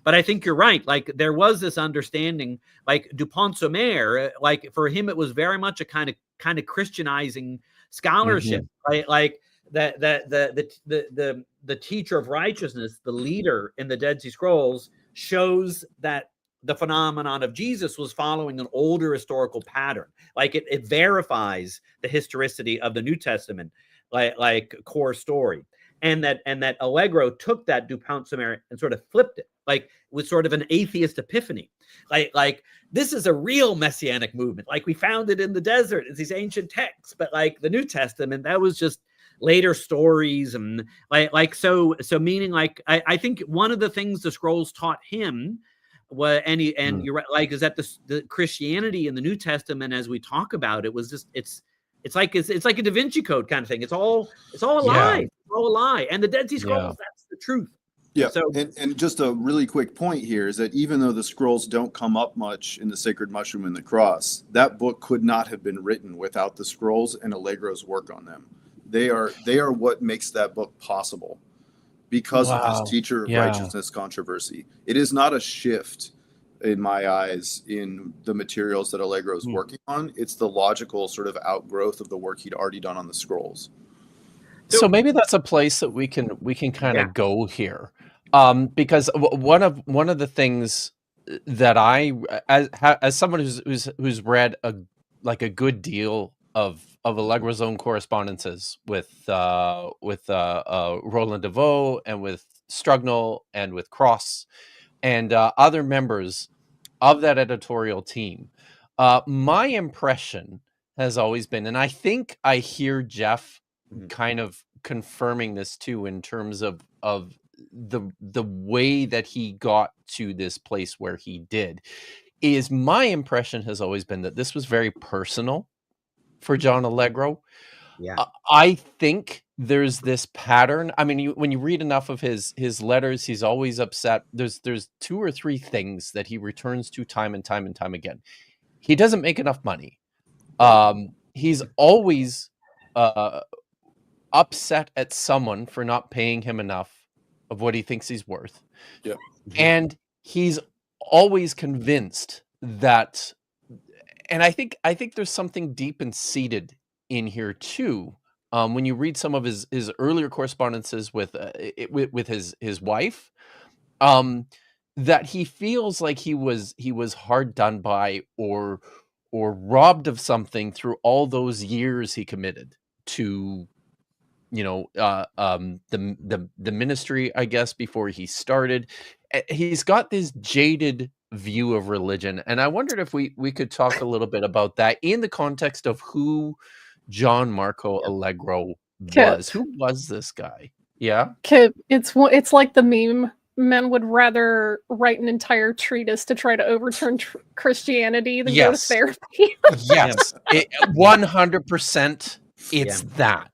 But I think you're right. Like there was this understanding, like Dupont-Sommer, like for him, it was very much a kind of Christianizing scholarship, right? Like the teacher of righteousness, the leader in the Dead Sea Scrolls, shows that the phenomenon of Jesus was following an older historical pattern. Like it verifies the historicity of the New Testament, like core story. And that Allegro took that Dupont-Sommer and sort of flipped it, like with sort of an atheist epiphany. Like this is a real messianic movement. Like we found it in the desert. It's these ancient texts, but like the New Testament, that was just later stories. And so meaning like, I think one of the things the scrolls taught him was, you're right, like, is that the Christianity in the New Testament, as we talk about it, was just, it's like a Da Vinci Code kind of thing. It's all a lie. It's all a lie. And the Dead Sea Scrolls, that's the truth. Yeah. So, and just a really quick point here is that even though the scrolls don't come up much in the Sacred Mushroom and the Cross, that book could not have been written without the scrolls and Allegro's work on them. They are what makes that book possible because of his teacher of righteousness controversy. It is not a shift in my eyes in the materials that Allegro is working on. It's the logical sort of outgrowth of the work he'd already done on the scrolls. So maybe that's a place that we can kind of go here, because one of the things that I, as someone who's read a good deal of Allegro's own correspondences with Roland DeVoe and with Strugnall and with Cross and other members of that editorial team, my impression has always been, and I think I hear Jeff kind of confirming this too, in terms of the way that he got to this place where he did. Is my impression has always been that this was very personal for John Allegro. Yeah. I think there's this pattern. I mean, when you read enough of his letters, he's always upset. There's 2 or 3 things that he returns to time and time and time again. He doesn't make enough money. He's always upset at someone for not paying him enough of what he thinks he's worth. Yep. And he's always convinced that, and I think there's something deep and seated in here too. When you read some of his earlier correspondences with his wife, that he feels like he was hard done by or robbed of something through all those years he committed to, the ministry, I guess, before he started. He's got this jaded view of religion, and I wondered if we could talk a little bit about that in the context of who John Marco Allegro was. Who was this guy? Yeah, it's like the meme. Men would rather write an entire treatise to try to overturn Christianity than go to therapy. Yes, 100%. It's that.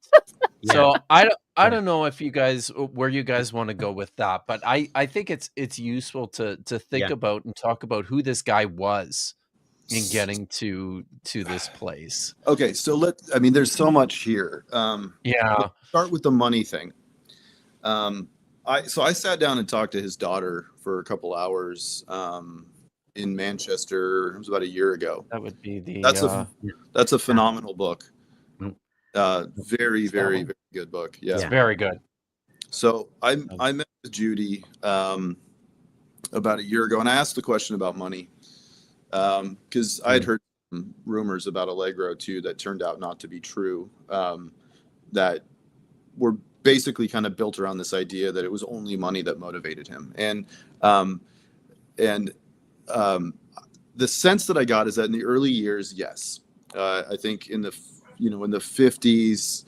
Yeah. So I don't know if you guys, where you guys want to go with that, but I think it's useful to think about and talk about who this guy was in getting to this place. Okay, so there's so much here. Let's start with the money thing. I sat down and talked to his daughter for a couple hours in Manchester. It was about a year ago. That would be that's a phenomenal book. Very, very, very good book. Yeah, it's very good. So I met with Judy about a year ago, and I asked the question about money because I had heard some rumors about Allegro too that turned out not to be true. That were basically kind of built around this idea that it was only money that motivated him, and the sense that I got is that in the early years, yes, I think in the 50s,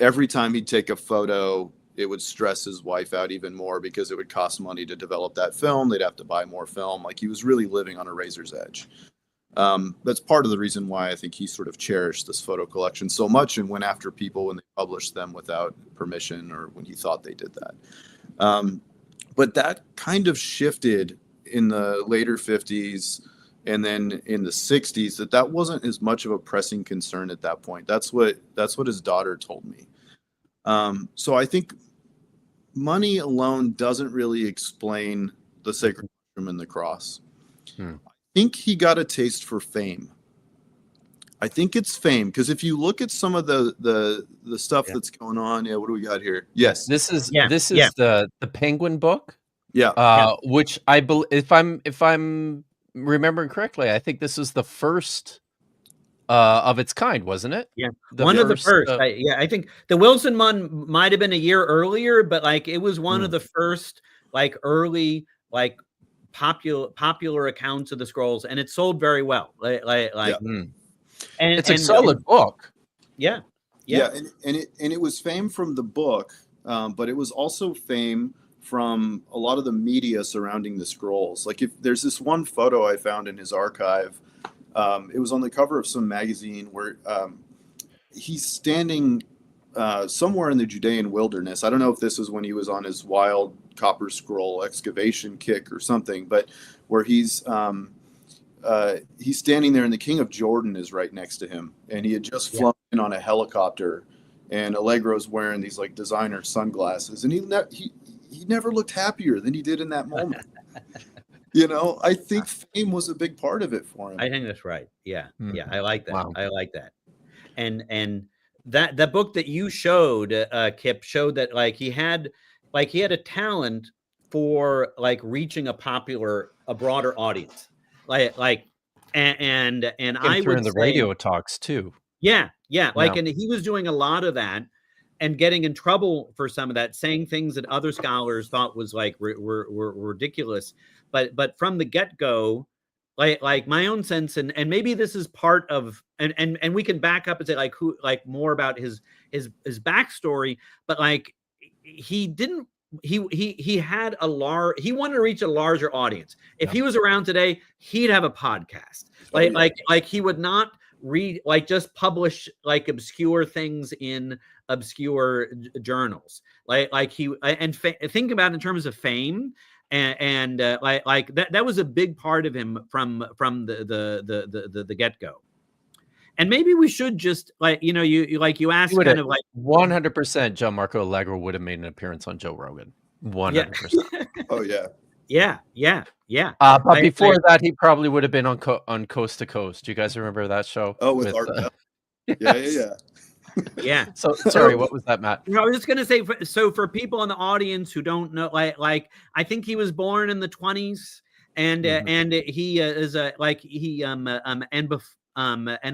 every time he'd take a photo, it would stress his wife out even more because it would cost money to develop that film. They'd have to buy more film. Like, he was really living on a razor's edge. That's part of the reason why I think he sort of cherished this photo collection so much and went after people when they published them without permission or when he thought they did that. But that kind of shifted in the later 50s. And then in the 60s, that wasn't as much of a pressing concern at that point. That's what his daughter told me. So I think money alone doesn't really explain the sacred mushroom and the cross. I think he got a taste for fame. I think it's fame because if you look at some of the stuff that's going on, what do we got here? Yes, this is the Penguin book. Which I believe, if I'm remembering correctly, I think this is the first of its kind, wasn't it? Yeah, one of the first. I think the Wilson one might have been a year earlier, but it was one of the first early popular accounts of the scrolls, and it sold very well. And it's a solid book. And it was fame from the book, but it was also fame from a lot of the media surrounding the scrolls. Like, if there's this one photo I found in his archive, it was on the cover of some magazine where he's standing somewhere in the Judean wilderness. I don't know if this is when he was on his wild copper scroll excavation kick or something, but where he's standing there and the king of Jordan is right next to him, and he had just flown in on a helicopter, and Allegro's wearing these designer sunglasses, and he never looked happier than he did in that moment. I think fame was a big part of it for him. I think that's right. Yeah. I like that. Wow. I like that. And that book that you showed, Kip, showed that he had a talent for reaching a broader audience. And I would in the radio talks too. And he was doing a lot of that and getting in trouble for some of that, saying things that other scholars thought was were ridiculous. But from the get-go, like my own sense, and maybe this is part of, and we can back up and say like who, like more about his backstory, but like he didn't, he had a large, he wanted to reach a larger audience. If he was around today, he'd have a podcast. Like he would not read, like just publish like obscure things in obscure journals. Like he, and think about it in terms of fame. And like that was a big part of him from the get-go. And maybe we should just like, you know, you asked kind of like 100% Gianmarco Allegro would have made an appearance on Joe Rogan. 100%. Oh yeah. Yeah. But before that, he probably would have been on Coast to Coast. Do you guys remember that show? Oh, with Art Bell. Yeah. Yeah. So sorry, what was that, Matt? I was just gonna say, so for people in the audience who don't know, like I think he was born in the 20s, and he is like he and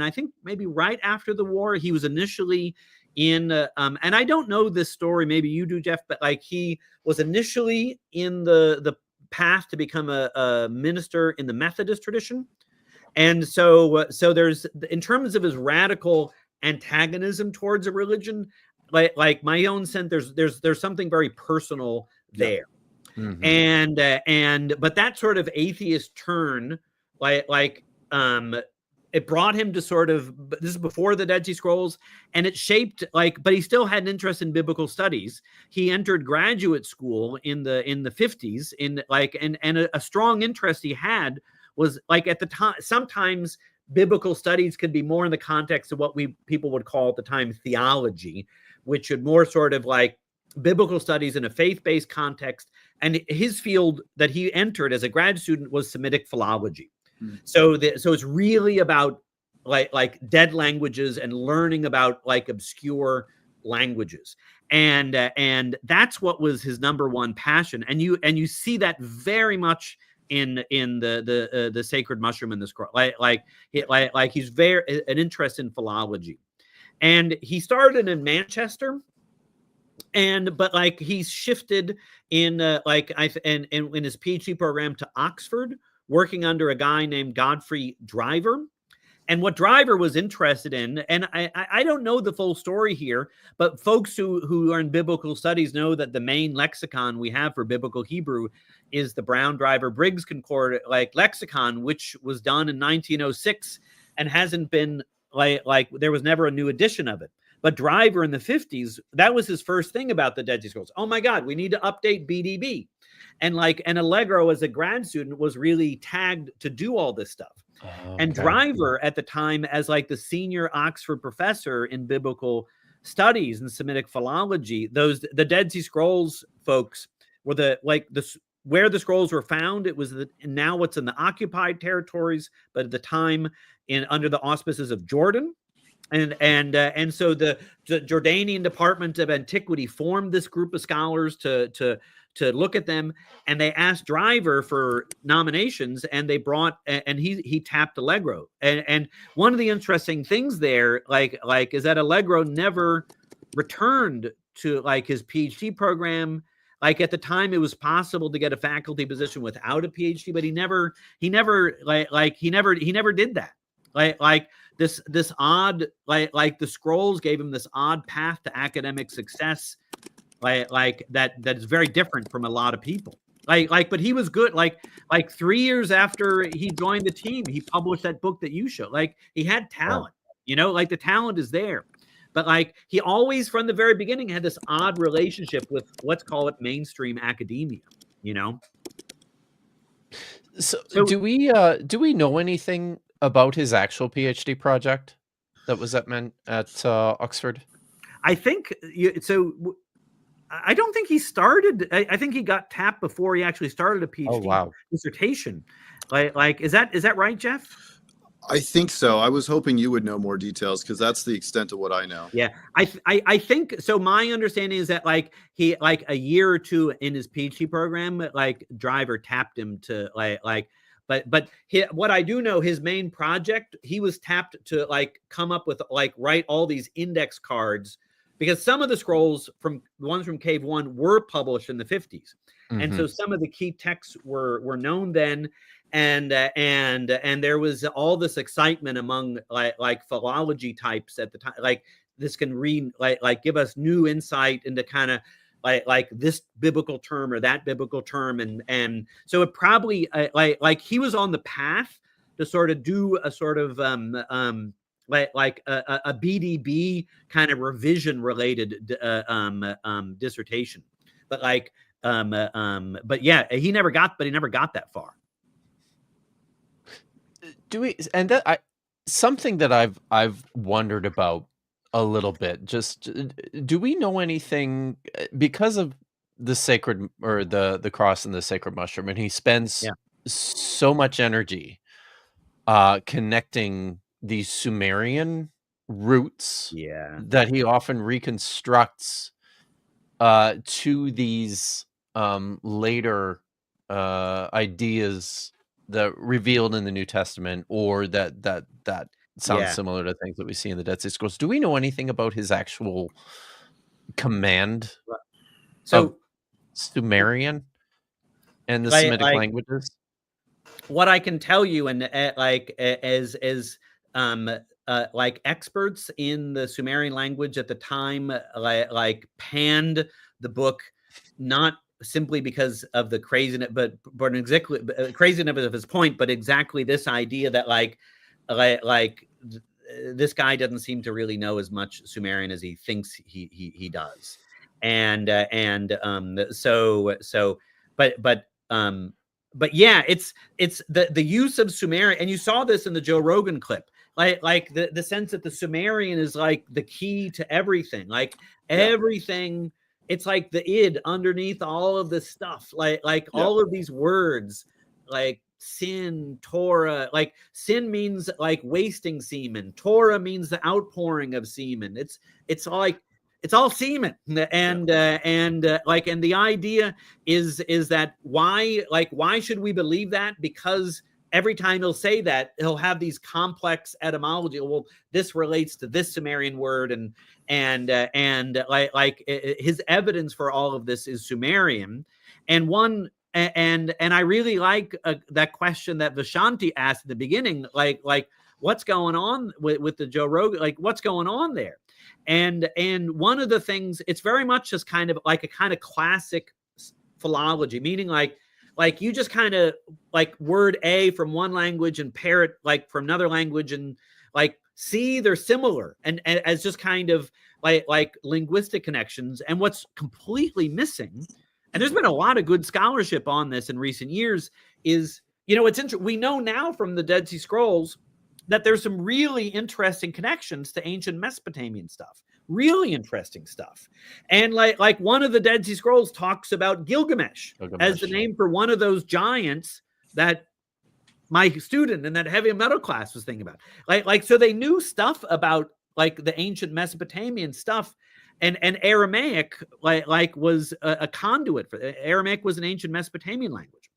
I think maybe right after the war he was initially in and I don't know this story, maybe you do, Jeff, but like he was initially in the path to become a minister in the Methodist tradition, and so there's, in terms of his radical antagonism towards a religion, like my own sense, there's something very personal there. But that sort of atheist turn, it brought him to sort of, this is before the Dead Sea Scrolls, and it shaped but he still had an interest in biblical studies. He entered graduate school in the 50s, and a strong interest he had was like, at the time, sometimes biblical studies could be more in the context of what people would call at the time theology, which would more sort of like biblical studies in a faith-based context. And his field that he entered as a grad student was Semitic philology. So it's really about like dead languages and learning about like obscure languages, and that's what was his number one passion. And you see that very much in the Sacred Mushroom and the Scroll. Like he's very an interest in philology, and he started in Manchester, but like he's shifted in in his PhD program to Oxford, working under a guy named Godfrey Driver. And what Driver was interested in, and I don't know the full story here, but folks who are in biblical studies know that the main lexicon we have for biblical Hebrew is the Brown Driver Briggs Concord lexicon, which was done in 1906 and hasn't been like there was never a new edition of it. But Driver in the 50s, that was his first thing about the Dead Sea Scrolls. Oh my God, we need to update BDB. And Allegro as a grad student was really tagged to do all this stuff. And Driver at the time, as like the senior Oxford professor in biblical studies and Semitic philology, the Dead Sea Scrolls folks were where the scrolls were found. It was now what's in the occupied territories, but at the time under the auspices of Jordan. And so the Jordanian Department of Antiquity formed this group of scholars to look at them, and they asked Driver for nominations, and they brought, and he tapped Allegro. And one of the interesting things there, is that Allegro never returned to his PhD program. Like at the time, it was possible to get a faculty position without a PhD, but he never did that. This odd, the scrolls gave him this odd path to academic success, that is very different from a lot of people. But he was good. Like 3 years after he joined the team, he published that book that you showed. He had talent, the talent is there. But he always, from the very beginning, had this odd relationship with, let's call it, mainstream academia, So do we know anything about his actual PhD project that was at Oxford? I think so. I don't think he started. I think he got tapped before he actually started a PhD dissertation. Is that right, Jeff? I think so. I was hoping you would know more details, because that's the extent of what I know. Yeah, I think so. My understanding is that he a year or two in his PhD program, Driver tapped him to But what I do know, his main project, he was tapped to come up with write all these index cards, because some of the scrolls from the ones from Cave 1 were published in the 50s. And so some of the key texts were known then, and there was all this excitement among like philology types at the time, like this can read like give us new insight into kind of like this biblical term or that biblical term, and so it probably like he was on the path to sort of do a sort of like a BDB kind of revision related dissertation, but like but yeah, he never got that far. Do we? And that something that I've wondered about a little bit. Just do we know anything because of the sacred or the cross and the sacred mushroom? And he spends so much energy connecting these Sumerian roots that he often reconstructs to these later ideas that revealed in the New Testament, or that sounds similar to things that we see in the Dead Sea Scrolls. Do we know anything about his actual command of Sumerian and the Semitic languages? What I can tell you, and like as like experts in the Sumerian language at the time, like panned the book, not simply because of the craziness, but exactly craziness of his point, but exactly this idea that like this guy doesn't seem to really know as much Sumerian as he thinks he does, but yeah, it's the use of Sumerian, and you saw this in the Joe Rogan clip, like the sense that the Sumerian is like the key to everything, like everything. It's like the id underneath all of this stuff, like all of these words, like sin, Torah. Like sin means like wasting semen. Torah means the outpouring of semen. It's like it's all semen, and the idea is that why should we believe that? Because every time he'll say that, he'll have these complex etymology. Well, this relates to this Sumerian word, and his evidence for all of this is Sumerian. And I really like that question that Vishanti asked at the beginning, like what's going on with the Joe Rogan, like what's going on there? And one of the things, it's very much just kind of like a kind of classic philology, meaning like you just kind of like word A from one language and pair it like from another language, and like see they're similar, and as just kind of like linguistic connections. And what's completely missing, and there's been a lot of good scholarship on this in recent years, is, you know, it's interesting. We know now from the Dead Sea Scrolls that there's some really interesting connections to ancient Mesopotamian stuff, really interesting stuff. And like one of the Dead Sea Scrolls talks about Gilgamesh as the name for one of those giants that my student in that heavy metal class was thinking about. Like so they knew stuff about like the ancient Mesopotamian stuff, and Aramaic like was a conduit for Aramaic was an ancient Mesopotamian language.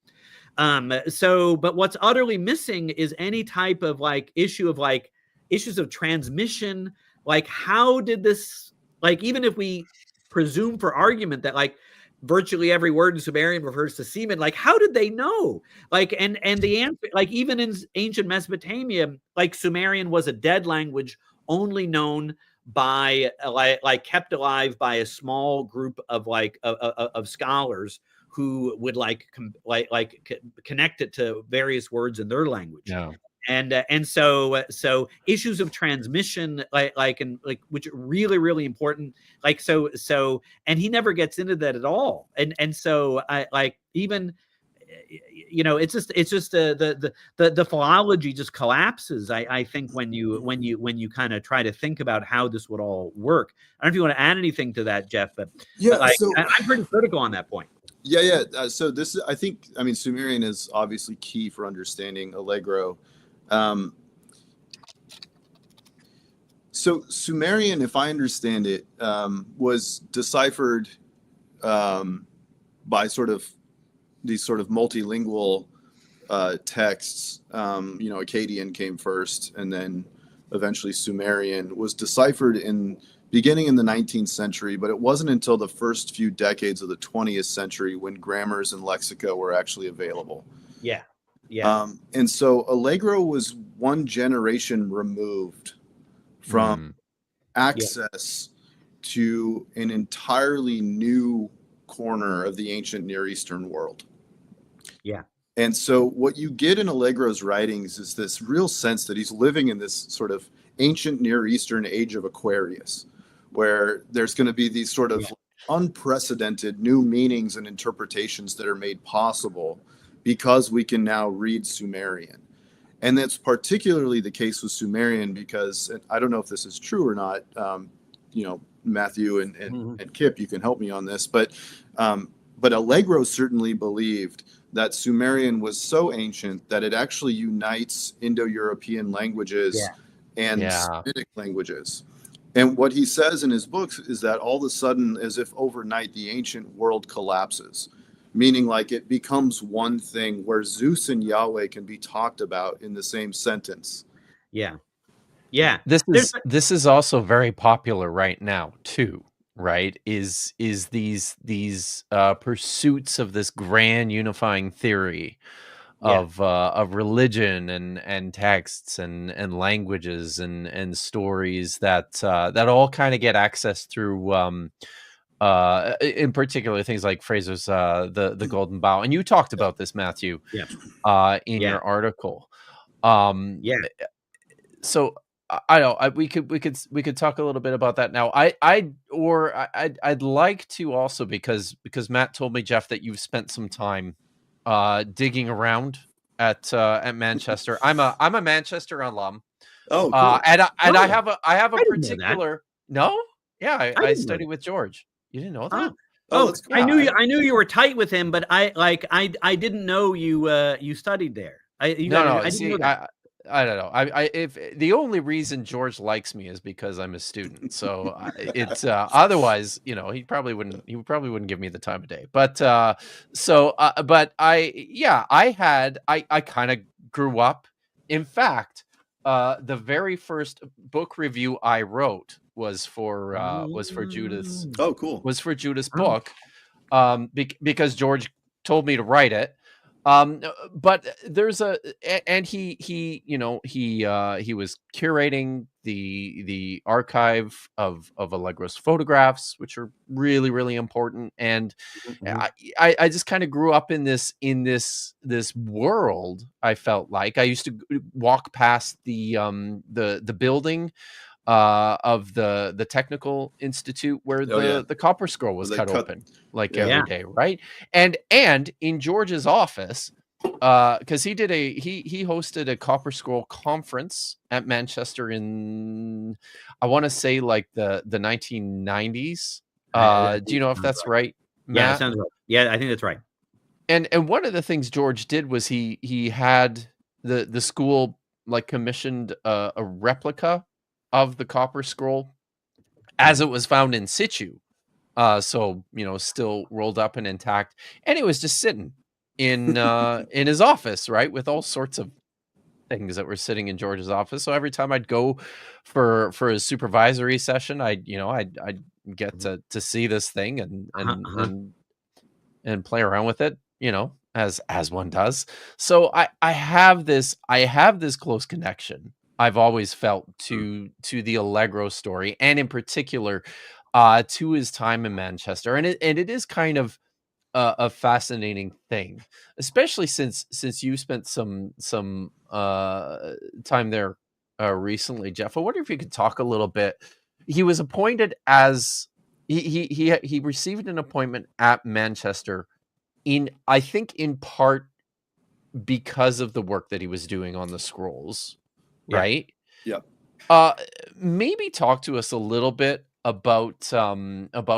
But what's utterly missing is any type of like issues of transmission. Like, how did this, like, even if we presume for argument that like virtually every word in Sumerian refers to semen, like how did they know? Like, and the answer, like even in ancient Mesopotamia, like Sumerian was a dead language only known by like kept alive by a small group of of scholars who would connect it to various words in their language. Yeah. And so issues of transmission, which are really, really important. Like, so, and he never gets into that at all. And so even, you know, it's just the philology just collapses. I think when you kind of try to think about how this would all work. I don't know if you want to add anything to that, Jeff, but I'm pretty critical on that point. Yeah. So this, I mean, Sumerian is obviously key for understanding Allegro. So Sumerian, if I understand it, was deciphered by sort of these sort of multilingual texts. You know, Akkadian came first, and then eventually Sumerian was deciphered in beginning in the 19th century, but it wasn't until the first few decades of the 20th century when grammars and lexica were actually available. Yeah. Yeah. And so Allegro was one generation removed from access to an entirely new corner of the ancient Near Eastern world. Yeah. And so what you get in Allegro's writings is this real sense that he's living in this sort of ancient Near Eastern age of Aquarius, where there's going to be these sort of unprecedented new meanings and interpretations that are made possible because we can now read Sumerian. And that's particularly the case with Sumerian because, and I don't know if this is true or not, Matthew and Kip, you can help me on this, but Allegro certainly believed that Sumerian was so ancient that it actually unites Indo-European languages and Semitic languages. And what he says in his books is that all of a sudden, as if overnight, the ancient world collapses, meaning like it becomes one thing where Zeus and Yahweh can be talked about in the same sentence. Yeah. Yeah. This is also very popular right now too, right? Is these pursuits of this grand unifying theory of religion and texts and languages and stories that all kind of get access through in particular things like Fraser's the Golden Bough, and you talked about this, Matthew, in your article. So I don't. We could talk a little bit about that now. I'd like to also because Matt told me, Jeff, that you've spent some time digging around at Manchester. I'm a Manchester alum. Oh, cool. And I have a particular I studied with George. You didn't know that? I knew you were tight with him, but I didn't know you studied there. I didn't know that. I don't know. If the only reason George likes me is because I'm a student. So it's otherwise, he probably wouldn't give me the time of day. But I kind of grew up. In fact, the very first book review I wrote was for Judith's. Oh, cool. Was for Judith's book, because George told me to write it. But there's he was curating the archive of Allegro's photographs, which are really, really important. And I just kind of grew up in this world. I felt like I used to walk past the building of the technical institute where the copper scroll was cut open every day, right? And in George's office, because he hosted a copper scroll conference at Manchester in, I want to say like the 1990s. Do you know if that's right, Matt? Yeah, that sounds right. Yeah, I think that's right. And one of the things George did was he had the school commissioned a replica of the copper scroll as it was found in situ, so still rolled up and intact, and it was just sitting in his office, right, with all sorts of things that were sitting in George's office. So every time I'd go for a supervisory session, I'd get to see this thing and play around with it, as one does. So I have this close connection I've always felt to the Allegro story, and in particular to his time in Manchester. And it is kind of a fascinating thing, especially since you spent some time there recently, Jeff. I wonder if you could talk a little bit. He was appointed as he received an appointment at Manchester I think in part because of the work that he was doing on the scrolls. Right? Yeah. Maybe talk to us a little bit about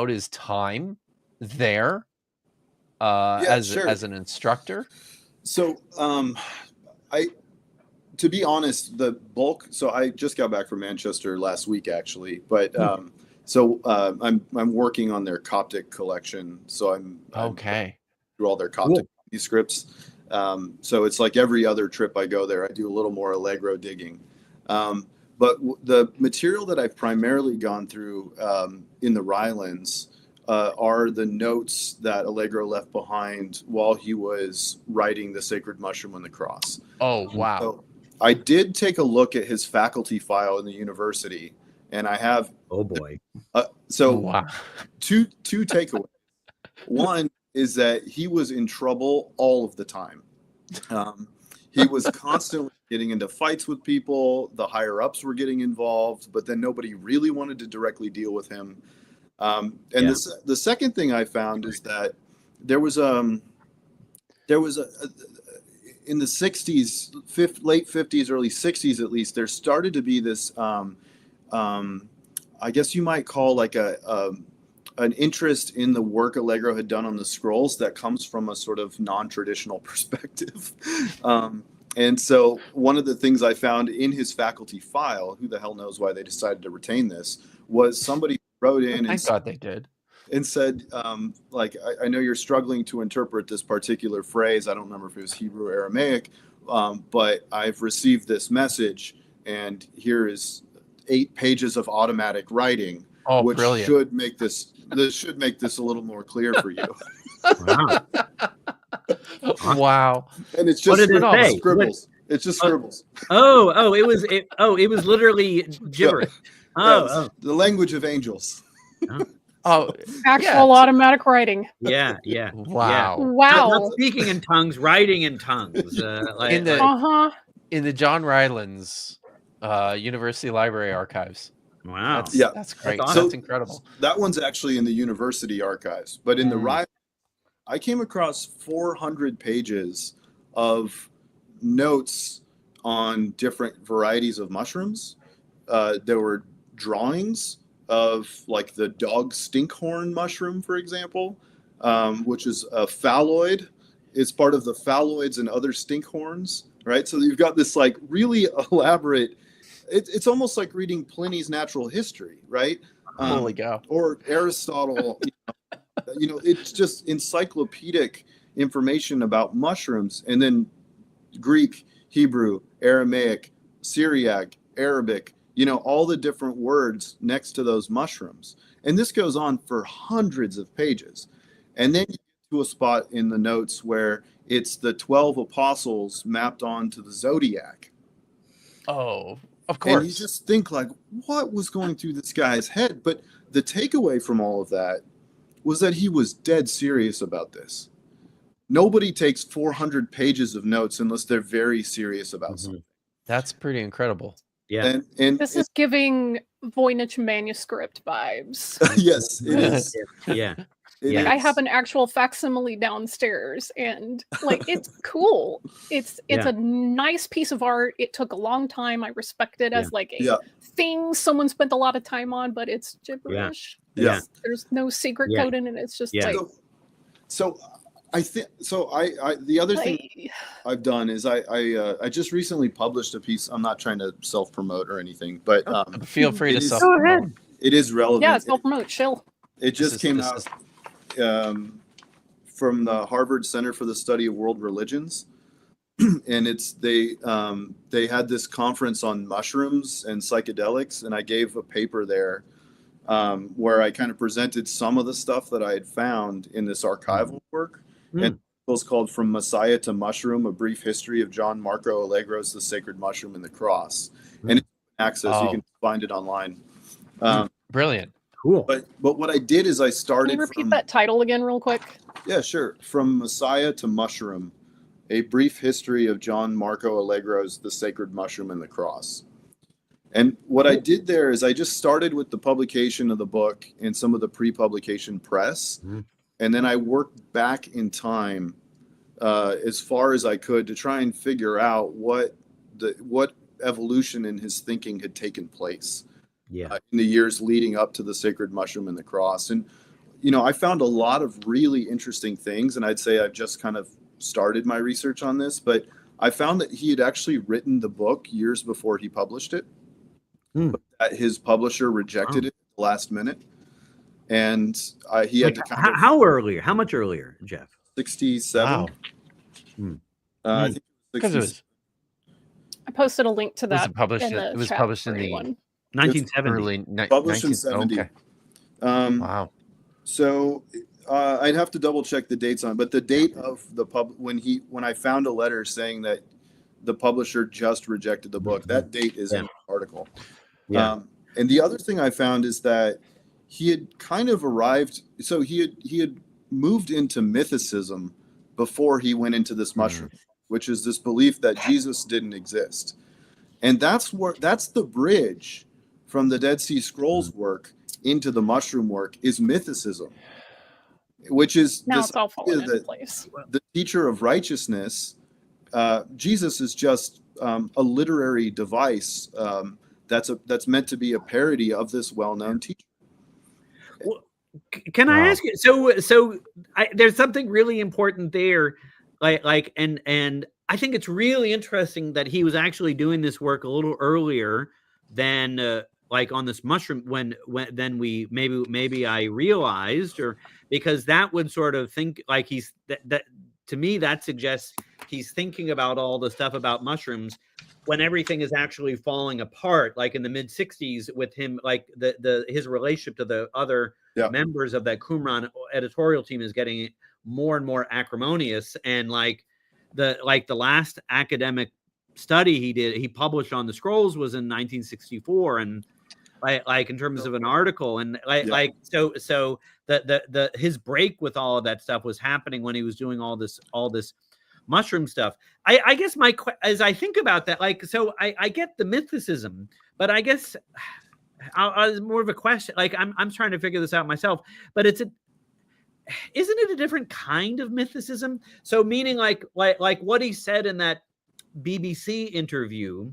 his time there as an instructor. So to be honest, the bulk. So I just got back from Manchester last week, actually, but I'm working on their Coptic collection. So I'm through all their Coptic manuscripts. So it's like every other trip I go there, I do a little more Allegro digging. But the material that I've primarily gone through in the Rylands are the notes that Allegro left behind while he was writing The Sacred Mushroom on the Cross. Oh, wow. So I did take a look at his faculty file in the university, and I have. Oh boy. Wow. Two takeaways. One is that he was in trouble all of the time. He was constantly getting into fights with people. The higher ups were getting involved, but then nobody really wanted to directly deal with him. The second thing I found is that there was in the 60s, late 50s, early 60s at least, there started to be this, I guess you might call like an interest in the work Allegro had done on the scrolls that comes from a sort of non-traditional perspective. And so one of the things I found in his faculty file, who the hell knows why they decided to retain this, was somebody wrote in Thank God they did. And said, I know you're struggling to interpret this particular phrase. I don't remember if it was Hebrew or Aramaic, but I've received this message, and here is 8 pages of automatic writing, which brilliant. should make this a little more clear for you. Wow. Wow. And it's just scribbles. It's just scribbles. It was literally gibberish. The language of angels. Actual automatic writing. Yeah. Wow. Wow. Not speaking in tongues, writing in tongues. In the John Rylands University Library Archives. Wow. That's great. That's incredible. That one's actually in the university archives, but in the Rylands, I came across 400 pages of notes on different varieties of mushrooms. There were drawings of like the dog stinkhorn mushroom, for example, which is a phalloid. It's part of the phalloids and other stinkhorns, right? So you've got this like really elaborate, it's almost like reading Pliny's Natural History, right? Holy cow. Or Aristotle, it's just encyclopedic information about mushrooms, and then Greek, Hebrew, Aramaic, Syriac, Arabic, all the different words next to those mushrooms. And this goes on for hundreds of pages. And then you get to a spot in the notes where it's the 12 apostles mapped onto the zodiac. Oh, of course. And you just think like, what was going through this guy's head? But the takeaway from all of that was that he was dead serious about this. Nobody takes 400 pages of notes unless they're very serious about something. That's pretty incredible. Yeah. And this is giving Voynich manuscript vibes. Yes, it is. Yeah. Like I have an actual facsimile downstairs, and like it's cool. It's a nice piece of art. It took a long time. I respect it as like a thing someone spent a lot of time on, but it's gibberish. Yeah. There's no secret code in it. It's just like so I think so. I the other thing I've done is I just recently published a piece. I'm not trying to self promote or anything, but feel free to self promote. It is relevant. Yeah, self promote. Chill. It just came out from the Harvard Center for the Study of World Religions, and they had this conference on mushrooms and psychedelics, and I gave a paper there where I kind of presented some of the stuff that I had found in this archival work. And it was called From Messiah to Mushroom, A Brief History of John Marco Allegro's The Sacred Mushroom and the Cross. And it's access. You can find it online. Brilliant. Cool. But what I did is I started. Can you repeat that title again real quick? Yeah, sure. From Messiah to Mushroom, A Brief History of John Marco Allegro's The Sacred Mushroom and the Cross. And what I did there is I just started with the publication of the book and some of the pre-publication press. And then I worked back in time as far as I could to try and figure out what evolution in his thinking had taken place in the years leading up to the Sacred Mushroom and the Cross. And, I found a lot of really interesting things. And I'd say I've just kind of started my research on this, but I found that he had actually written the book years before he published it. But that his publisher rejected it at the last minute. And he had to kind of... How earlier? How much earlier, Jeff? 67. Wow. I think it was 67. I posted a link to Was that it published? in the It was chat published for in the anyone. 1970. early Published in 19. 70. Okay. Wow. So I'd have to double check the dates on, but the date of the when I found a letter saying that the publisher just rejected the book, that date is in the article. Yeah. And the other thing I found is that he had kind of arrived. So he had moved into mythicism before he went into this mushroom, which is this belief that Jesus didn't exist. And that's the bridge from the Dead Sea Scrolls work into the mushroom work is mythicism, which is Now this it's all falling idea into place. the teacher of righteousness, Jesus is just a literary device that's meant to be a parody of this well-known teacher. Well, can I ask you? So there's something really important there, and I think it's really interesting that he was actually doing this work a little earlier than like on this mushroom when then we maybe I realized, or because that would sort of think like he's that to me that suggests he's thinking about all the stuff about mushrooms when everything is actually falling apart, like in the mid 60s with him, like his relationship to the other members of that Qumran editorial team is getting more and more acrimonious. And like the last academic study he published on the scrolls was in 1964. And like in terms of an article, and so the his break with all of that stuff was happening when he was doing all this mushroom stuff. I guess as I think about that, like, so I get the mythicism, but I guess I'll more of a question. Like I'm trying to figure this out myself, but isn't it a different kind of mythicism? So meaning like what he said in that BBC interview,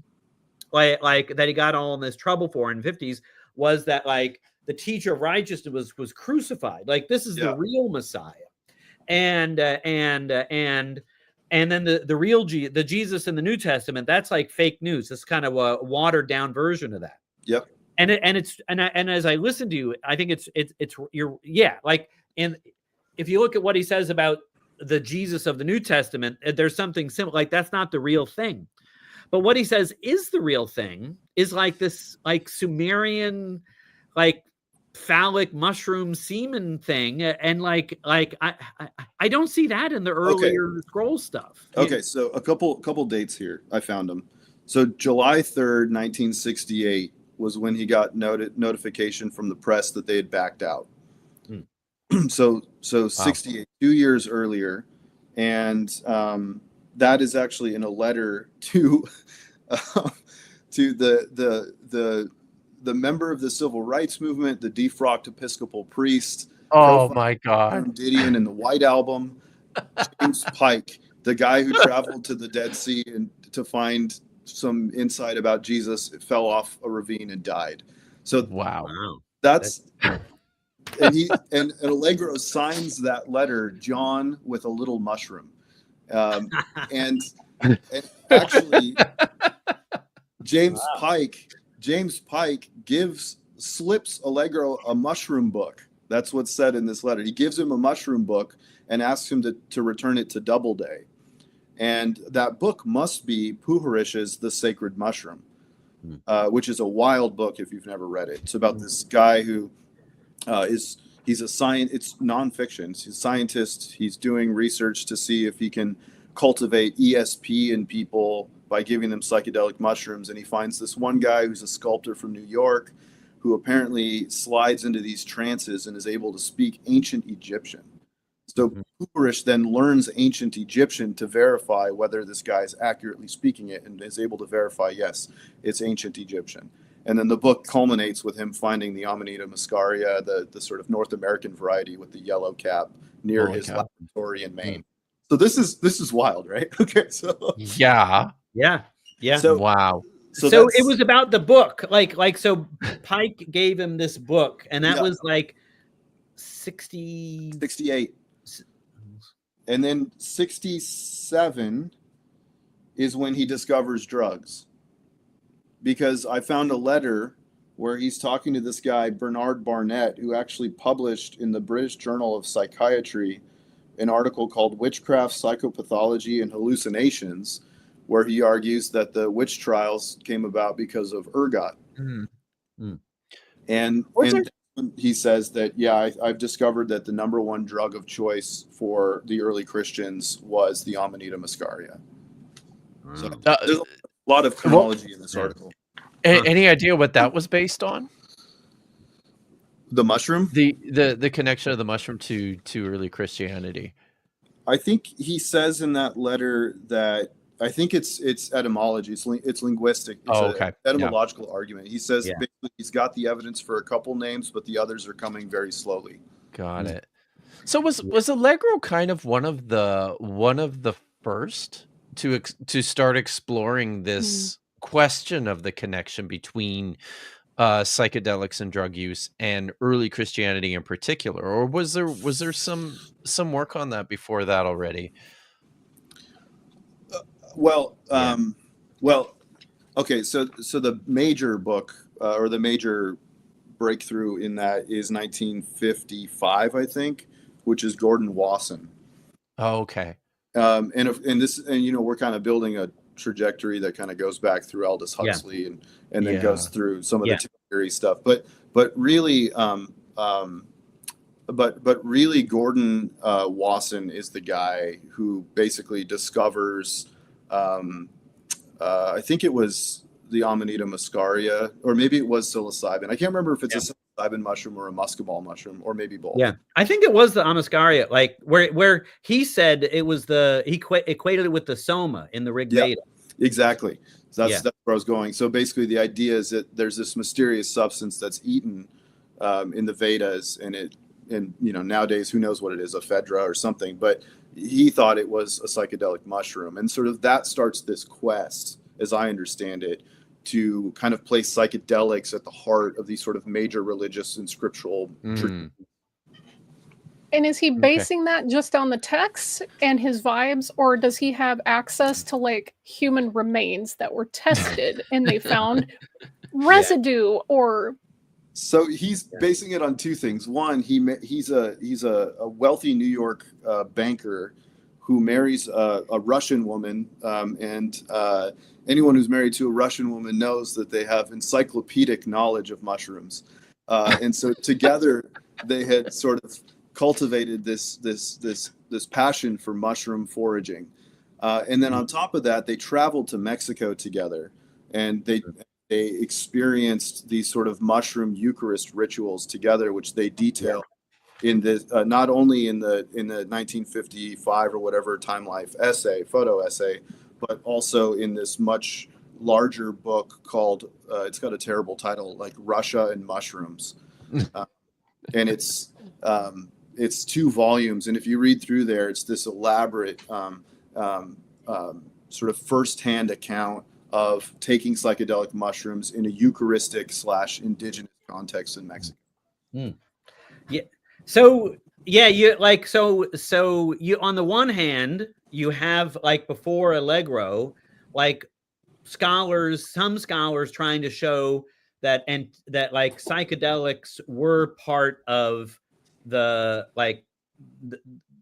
like that he got all in this trouble for in the 50s, was that like the teacher of righteousness was crucified. Like this is the real Messiah, and then the real the Jesus in the New Testament, that's like fake news. It's kind of a watered down version of that. Yep. And as I listen to you, I think it's like, and if you look at what he says about the Jesus of the New Testament, there's something similar. Like that's not the real thing. But what he says is the real thing is like this, like Sumerian, like phallic mushroom semen thing, and like I don't see that in the earlier scroll stuff. Okay, so a couple dates here. I found them. So July 3rd, 1968 was when he got notification from the press that they had backed out. So 68, 2 years earlier, and that is actually in a letter to the member of the civil rights movement, the defrocked Episcopal priest. Oh my God! Gideon in the White Album, James Pike, the guy who traveled to the Dead Sea and to find some insight about Jesus, fell off a ravine and died. So wow, that's. And Allegro signs that letter, John with a little mushroom. And actually, James Pike slips Allegro a mushroom book. That's what's said in this letter. He gives him a mushroom book and asks him to return it to Doubleday. And that book must be Puharish's The Sacred Mushroom, which is a wild book if you've never read it. It's about this guy who he's a science. It's nonfiction. He's a scientist. He's doing research to see if he can cultivate ESP in people by giving them psychedelic mushrooms. And he finds this one guy who's a sculptor from New York who apparently slides into these trances and is able to speak ancient Egyptian. So Puharish then learns ancient Egyptian to verify whether this guy is accurately speaking it, and is able to verify, yes, it's ancient Egyptian. And then the book culminates with him finding the Amanita muscaria, the sort of North American variety with the yellow cap near his laboratory in Maine. So this is wild, right? Okay, so yeah. So, wow. So it was about the book, like so Pike gave him this book, and that was like 68. And then 67 is when he discovers drugs. Because I found a letter where he's talking to this guy, Bernard Barnett, who actually published in the British Journal of Psychiatry an article called Witchcraft, Psychopathology, and Hallucinations, where he argues that the witch trials came about because of ergot. And he says that, I've discovered that the number one drug of choice for the early Christians was the Amanita muscaria. So there's a lot of chronology in this article. Any idea what that was based on? The mushroom? The connection of the mushroom to early Christianity. I think he says in that letter that I think it's etymology. It's linguistic. It's an etymological argument. He says basically he's got the evidence for a couple names, but the others are coming very slowly. Got it. So was Allegro kind of one of the first to start exploring this question of the connection between psychedelics and drug use and early Christianity in particular, or was there some work on that before that already? Okay. So the major book or the major breakthrough in that is 1955, I think, which is Gordon Wasson. Oh, okay. And we're kind of building a trajectory that kind of goes back through Aldous Huxley and then goes through some of the theory stuff. But really, really, Gordon Wasson is the guy who basically discovers. I think it was the Amanita muscaria, or maybe it was psilocybin. I can't remember if it's a psilocybin mushroom or a muscovol mushroom, or maybe both. Yeah, I think it was the muscaria, like where he said it was he equated it with the soma in the Rig Veda. Exactly. So that's where I was going. So basically, the idea is that there's this mysterious substance that's eaten in the Vedas, and nowadays who knows what it is, ephedra or something, but he thought it was a psychedelic mushroom, and sort of that starts this quest, as I understand it, to kind of place psychedelics at the heart of these sort of major religious and scriptural traditions. And is he basing that just on the text and his vibes, or does he have access to like human remains that were tested and they found residue or? So he's basing it on two things. One, he's a wealthy New York banker who marries a Russian woman, and anyone who's married to a Russian woman knows that they have encyclopedic knowledge of mushrooms, and so together they had sort of cultivated this passion for mushroom foraging, and then on top of that, they traveled to Mexico together, and they experienced these sort of mushroom Eucharist rituals together, which they detail in the not only in the 1955 or whatever Time Life photo essay, but also in this much larger book called it's got a terrible title, like Russia and Mushrooms, and it's 2 volumes, and if you read through there, it's this elaborate sort of firsthand account of taking psychedelic mushrooms in a Eucharistic / indigenous context in Mexico. Yeah. So you like so you on the one hand you have, like, before Allegro, like some scholars trying to show that like psychedelics were part of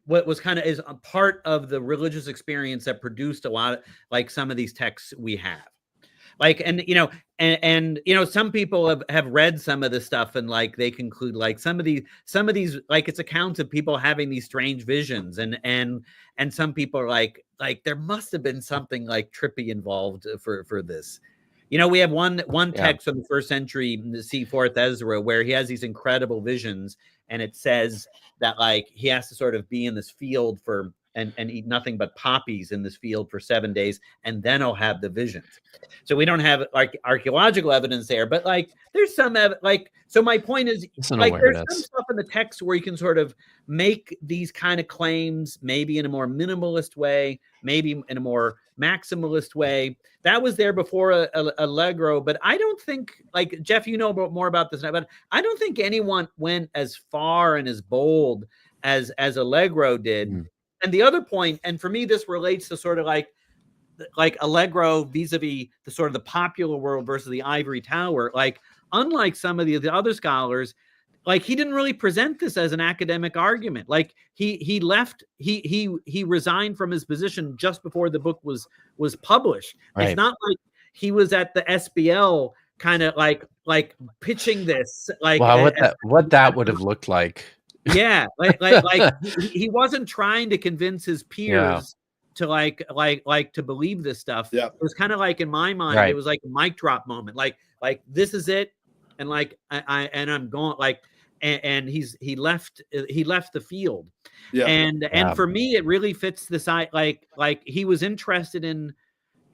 what was kind of is a part of the religious experience that produced a lot of like some of these texts we have, like, and some people have read some of this stuff, and like they conclude like some of these like it's accounts of people having these strange visions, and some people are like there must have been something like trippy involved for this. We have one text from the 1st century, see 4th Ezra, where he has these incredible visions, and it says that like he has to sort of be in this field and eat nothing but poppies in this field for 7 days, and then he'll have the visions. So we don't have like archaeological evidence there, but like there's some like, so my point is like there's some stuff in the text where you can sort of make these kind of claims, maybe in a more minimalist way, maybe in a more maximalist way. That was there before Allegro, but I don't think, like, Jeff, you know more about this now, but I don't think anyone went as far and as bold as Allegro did. And the other point, and for me, this relates to sort of like Allegro vis-a-vis the sort of the popular world versus the ivory tower. Like, unlike some of the other scholars, like he didn't really present this as an academic argument. Like he left, he resigned from his position just before the book was published. Right. It's not like he was at the SBL kind of like pitching this like wow, what that would have looked like. Yeah, he wasn't trying to convince his peers to like to believe this stuff. Yeah. It was kind of like in my mind, Right. it was like a mic drop moment. Like this is it, and like I'm going like, and he left the field. Yeah. And for me, it really fits the side. Like he was interested in.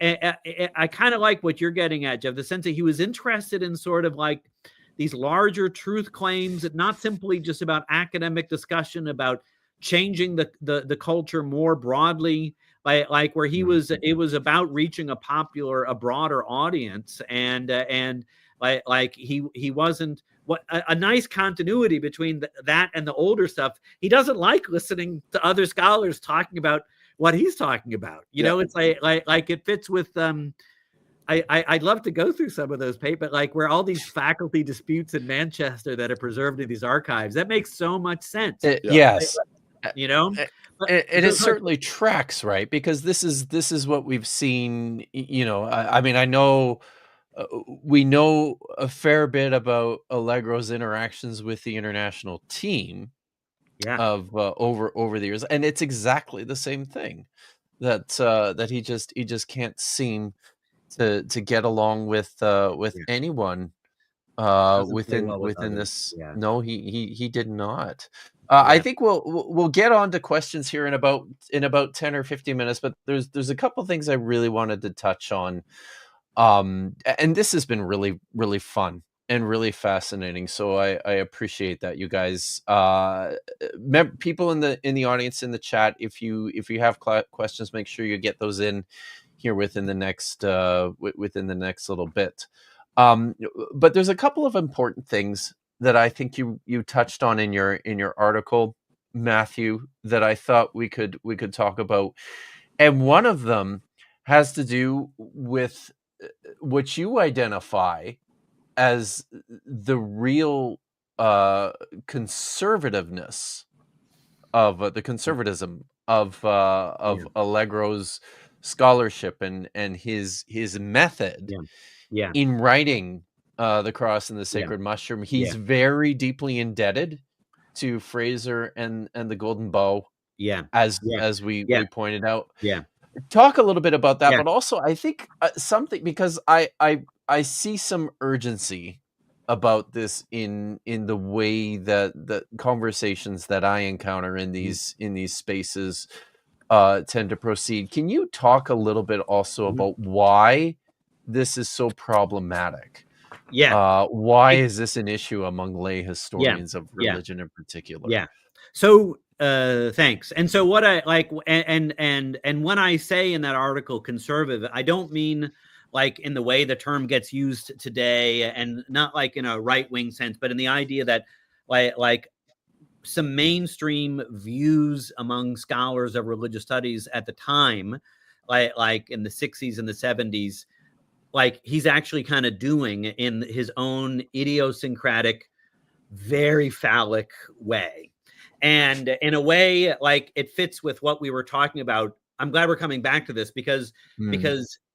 I kind of like what you're getting at, Jeff. The sense that he was interested in sort of like these larger truth claims, that not simply just about academic discussion about changing the culture more broadly, like where he was, it was about reaching a broader audience, and like he wasn't a nice continuity between that and the older stuff. He doesn't like listening to other scholars talking about what he's talking about. You know, it's like it fits with I'd love to go through some of those papers, like where all these faculty disputes in Manchester that are preserved in these archives. That makes so much sense. Yes. You know, it certainly tracks, right? Because this is what we've seen. You know, I mean, I know we know a fair bit about Allegro's interactions with the international team. Of over the years, and it's exactly the same thing that he just can't seem to get along with anyone within this. No, he did not. I think we'll get on to questions here in about 10 or 15 minutes, but there's a couple things I really wanted to touch on, and this has been really, really fun and really fascinating. So I appreciate that, you guys. People in the audience, in the chat, if you have questions, make sure you get those in here within the next little bit. But there's a couple of important things that I think you touched on in your article, Matthew, that I thought we could talk about, and one of them has to do with what you identify as the real conservativeness of the conservatism of Allegro's scholarship and his method in writing the Cross and the Sacred Mushroom. He's very deeply indebted to Fraser and the Golden Bow. As we pointed out. Talk a little bit about that, but also I think something, because I see some urgency about this in the way that the conversations that I encounter in these spaces tend to proceed. Can you talk a little bit also about why this is so problematic? Why is this an issue among lay historians of religion in particular? So thanks. And so what I like, and when I say in that article conservative, I don't mean like in the way the term gets used today, and not like in a right-wing sense, but in the idea that like some mainstream views among scholars of religious studies at the time, like in the 60s and the 70s, like he's actually kind of doing in his own idiosyncratic, very phallic way. And in a way, like it fits with what we were talking about. I'm glad we're coming back to this because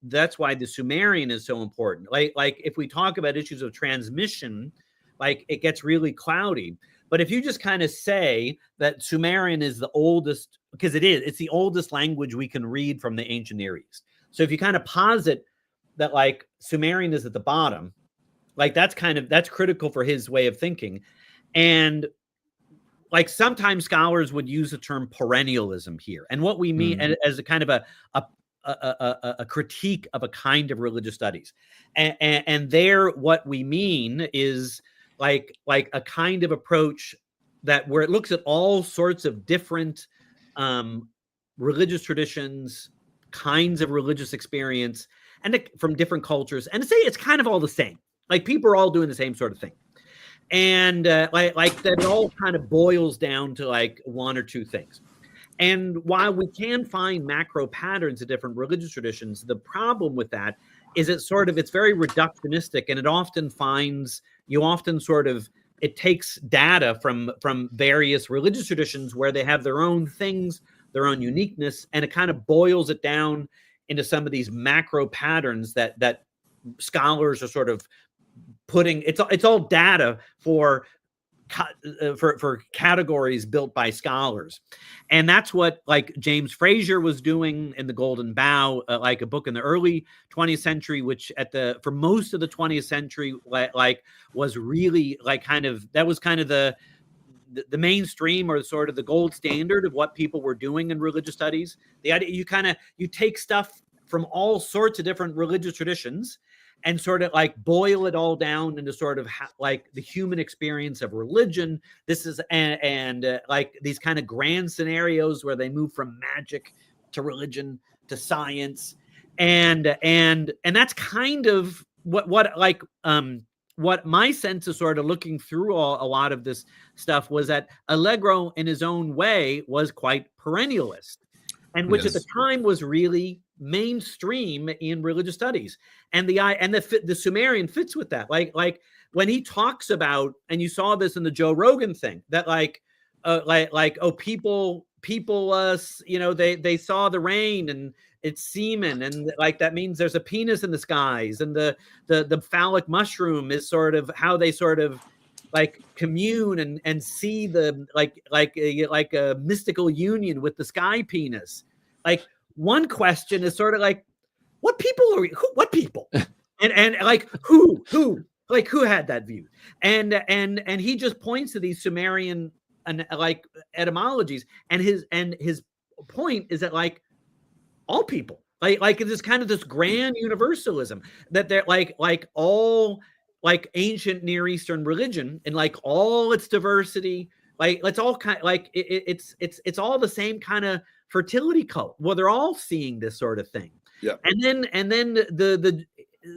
that's why the Sumerian is so important. Like if we talk about issues of transmission, like it gets really cloudy. But if you just kind of say that Sumerian is the oldest, because it's the oldest language we can read from the ancient Near East. So if you kind of posit that like Sumerian is at the bottom, like that's critical for his way of thinking. And like sometimes scholars would use the term perennialism here, and what we mean as a kind of a critique of a kind of religious studies, and there what we mean is like a kind of approach that where it looks at all sorts of different religious traditions, kinds of religious experience, and from different cultures, and to say it's kind of all the same. Like people are all doing the same sort of thing. And like that, it all kind of boils down to like one or two things. And while we can find macro patterns of different religious traditions, the problem with that is it's very reductionistic, and you often sort of it takes data from various religious traditions where they have their own things, their own uniqueness, and it kind of boils it down into some of these macro patterns that scholars are sort of putting. It's all data for categories built by scholars, and that's what like James Fraser was doing in The Golden Bough, like a book in the early 20th century, which for most of the 20th century like was really like that was kind of the mainstream, or sort of the gold standard of what people were doing in religious studies. The idea you take stuff from all sorts of different religious traditions and sort of like boil it all down into sort of like the human experience of religion. This is and like these kind of grand scenarios where they move from magic to religion to science, and that's kind of what my sense is sort of looking through a lot of this stuff was that Allegro in his own way was quite perennialist, and which at the time was really mainstream in religious studies, and the Sumerian fits with that. Like when he talks about, and you saw this in the Joe Rogan thing, that people they saw the rain and it's semen, and like that means there's a penis in the skies, and the phallic mushroom is sort of how they sort of like commune and see the like a mystical union with the sky penis. Like one question is sort of like, what people and like who had that view, and he just points to these Sumerian and like etymologies, and his point is that like all people, like it's kind of this grand universalism that they're like all like ancient Near Eastern religion and like all its diversity, like it's all kind like it's all the same kind of fertility cult. Well, they're all seeing this sort of thing. Yeah. And then the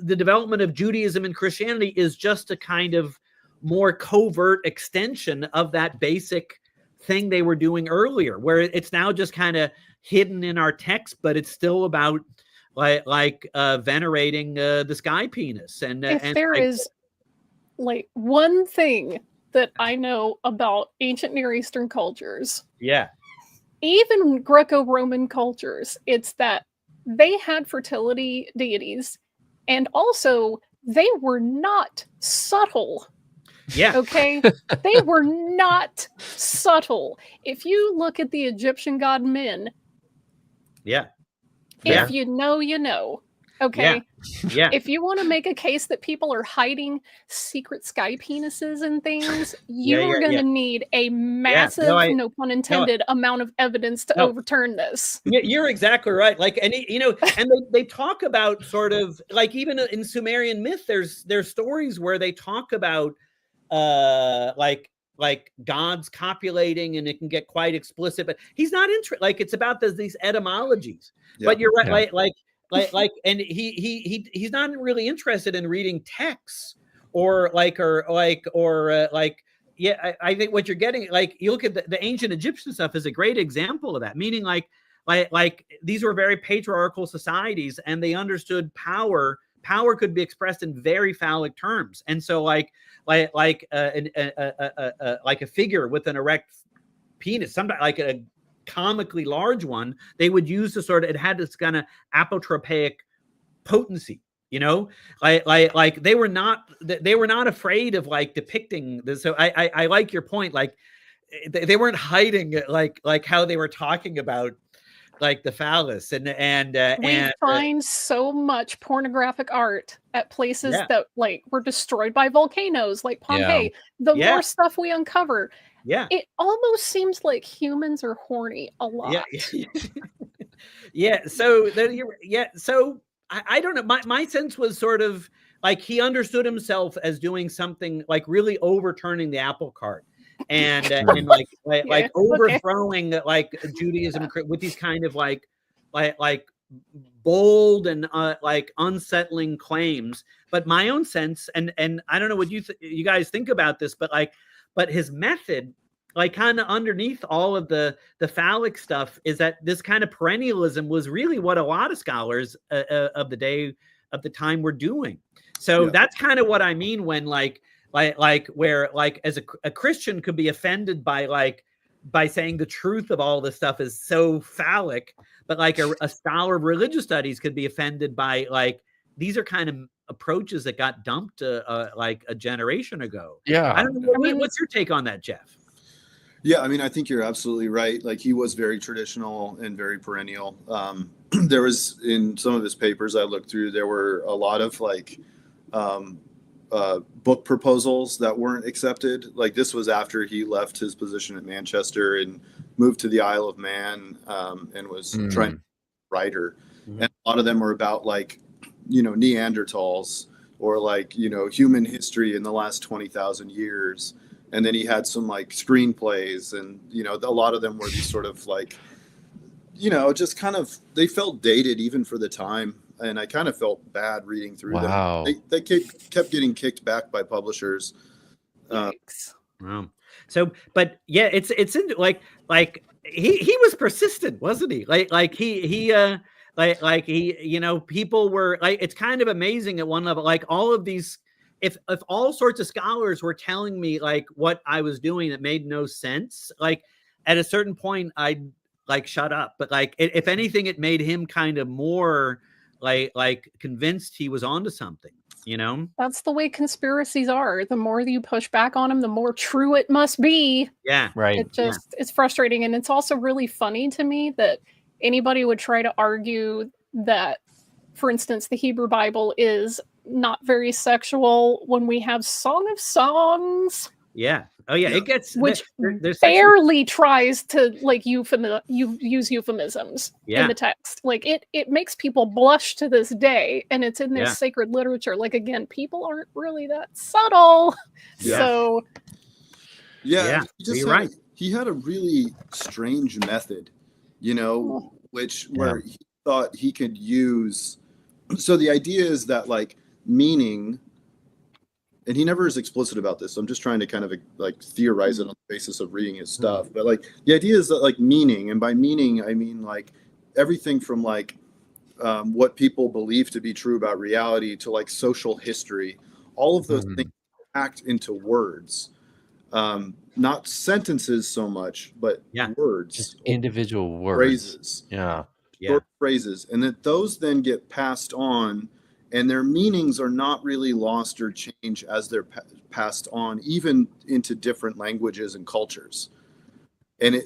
development of Judaism and Christianity is just a kind of more covert extension of that basic thing they were doing earlier, where it's now just kind of hidden in our text, but it's still about venerating the sky penis. And if there is like one thing that I know about ancient Near Eastern cultures, even Greco-Roman cultures, it's that they had fertility deities, and also they were not subtle. Yeah. Okay. They were not subtle. If you look at the Egyptian god Min, if you know, you know. Okay. Yeah. If you want to make a case that people are hiding secret sky penises and things, you're going to need a massive, no pun intended, amount of evidence to overturn this. You're exactly right. Like, and and they talk about sort of like, even in Sumerian myth, there's stories where they talk about like gods copulating, and it can get quite explicit, but he's not interested. Like, it's about these etymologies. But you're right. And he's not really interested in reading texts I think what you're getting, like, you look at the ancient Egyptian stuff is a great example of that, meaning like these were very patriarchal societies, and they understood power could be expressed in very phallic terms. And so like a figure with an erect penis, sometimes like a comically large one, they would use it had this kind of apotropaic potency, like they were not afraid of like depicting this. So I like your point. Like they weren't hiding like how they were talking about like the phallus and we find so much pornographic art at places that like were destroyed by volcanoes, like Pompeii. The more stuff we uncover, it almost seems like humans are horny a lot. So so I don't know. My sense was sort of like he understood himself as doing something like really overturning the apple cart. And overthrowing like Judaism with these kind of like bold and like unsettling claims. But my own sense, and I don't know what you guys think about this, but his method, like kind of underneath all of the phallic stuff, is that this kind of perennialism was really what a lot of scholars of the time were doing. So that's kind of what I mean when like where like as a Christian could be offended by saying the truth of all this stuff is so phallic, but like a scholar of religious studies could be offended by like these are kind of approaches that got dumped like a generation ago. Yeah. I don't know. What's your take on that, Jeff? Yeah, I mean, I think you're absolutely right. Like he was very traditional and very perennial. There was in some of his papers I looked through, there were a lot of like book proposals that weren't accepted. Like this was after he left his position at Manchester and moved to the Isle of Man and was trying to be a writer. And a lot of them were about like, you know, Neanderthals or like, you know, human history in the last 20,000 years. And then he had some like screenplays and, you know, a lot of them were these sort of like, you know, just kind of, they felt dated even for the time. And I kind of felt bad reading through them. They kept getting kicked back by publishers. Wow. So, but yeah, it's in like he was persistent, wasn't he? Like he you know, people were like, it's kind of amazing at one level, like all of these, if all sorts of scholars were telling me like what I was doing that made no sense, like at a certain point I'd like shut up. But like if anything, it made him kind of more like convinced he was onto something, you know? That's the way conspiracies are. The more you push back on them, the more true it must be. Yeah. Right. It just, it's frustrating. And it's also really funny to me that anybody would try to argue that, for instance, the Hebrew Bible is not very sexual when we have Song of Songs. Yeah. Oh yeah. It gets, which there's barely tries to like use euphemisms in the text. Like it makes people blush to this day, and it's in their sacred literature. Like again, people aren't really that subtle. So you're right. He had a really strange method, you know, where he thought he could use. So the idea is that like meaning, and he never is explicit about this, so I'm just trying to kind of like theorize it on the basis of reading his stuff. But like the idea is that like meaning, and by meaning I mean like everything from like what people believe to be true about reality to like social history, all of those things act into words, not sentences so much, but words, just individual words, phrases, short phrases, and that those then get passed on. And their meanings are not really lost or changed as they're passed on, even into different languages and cultures. And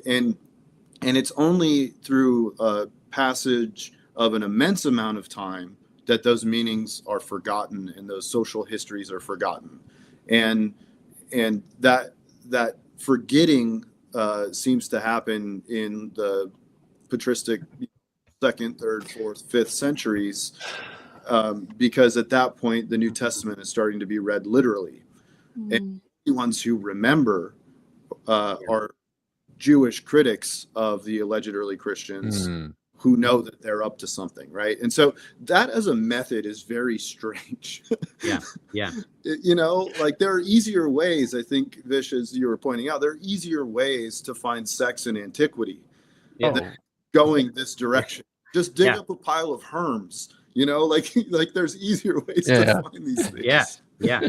it's only through a passage of an immense amount of time that those meanings are forgotten and those social histories are forgotten. And that forgetting seems to happen in the patristic 2nd, 3rd, 4th, 5th centuries. Because at that point, the New Testament is starting to be read literally. And the ones who remember are Jewish critics of the alleged early Christians who know that they're up to something, right? And so that as a method is very strange. You know, like there are easier ways, I think, Vish, as you were pointing out, there are easier ways to find sex in antiquity than going this direction. Just dig up a pile of Herms. You know, like there's easier ways to find these things. Yeah.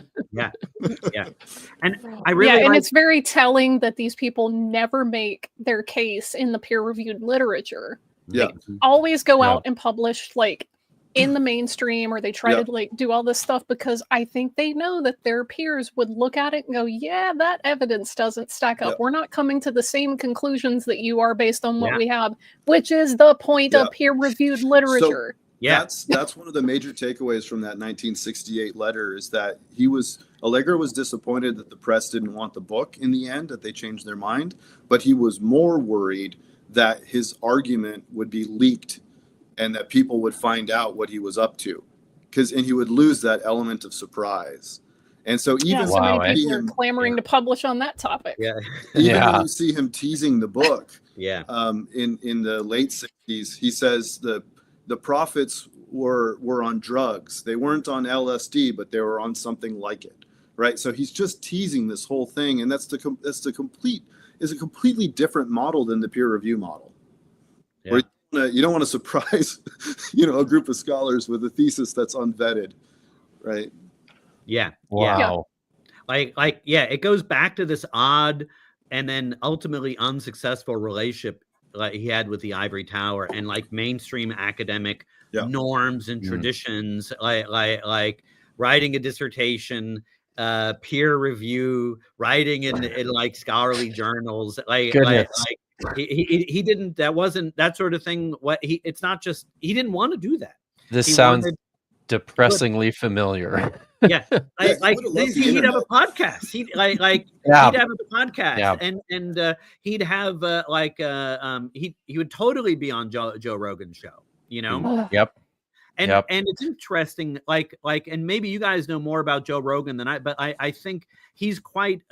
And I really and it's very telling that these people never make their case in the peer-reviewed literature. Yeah. They always go out and publish like in the mainstream, or they try to like do all this stuff because I think they know that their peers would look at it and go, yeah, that evidence doesn't stack up. We're not coming to the same conclusions that you are based on what we have, which is the point of peer-reviewed literature. That's one of the major takeaways from that 1968 letter is that Allegro was disappointed that the press didn't want the book in the end, that they changed their mind, but he was more worried that his argument would be leaked and that people would find out what he was up to, and he would lose that element of surprise. And so even so many people are clamoring to publish on that topic. Even when you see him teasing the book, in the late 60s, he says the prophets were on drugs. They weren't on LSD, but they were on something like it, right? So he's just teasing this whole thing, and that's a completely different model than the peer review model. Where you don't want to surprise, a group of scholars with a thesis that's unvetted, right? Wow. it goes back to this odd and then ultimately unsuccessful relationship like he had with the ivory tower and like mainstream academic norms and traditions, like writing a dissertation, peer review, writing in like scholarly journals, he didn't, that wasn't that sort of thing. It's not just, he didn't want to do that. This sounds depressingly familiar. Yeah, he'd have a podcast. He'd have a podcast, and he'd have he would totally be on Joe Rogan's show. You know. Yep. And it's interesting, and maybe you guys know more about Joe Rogan than but I think he's quite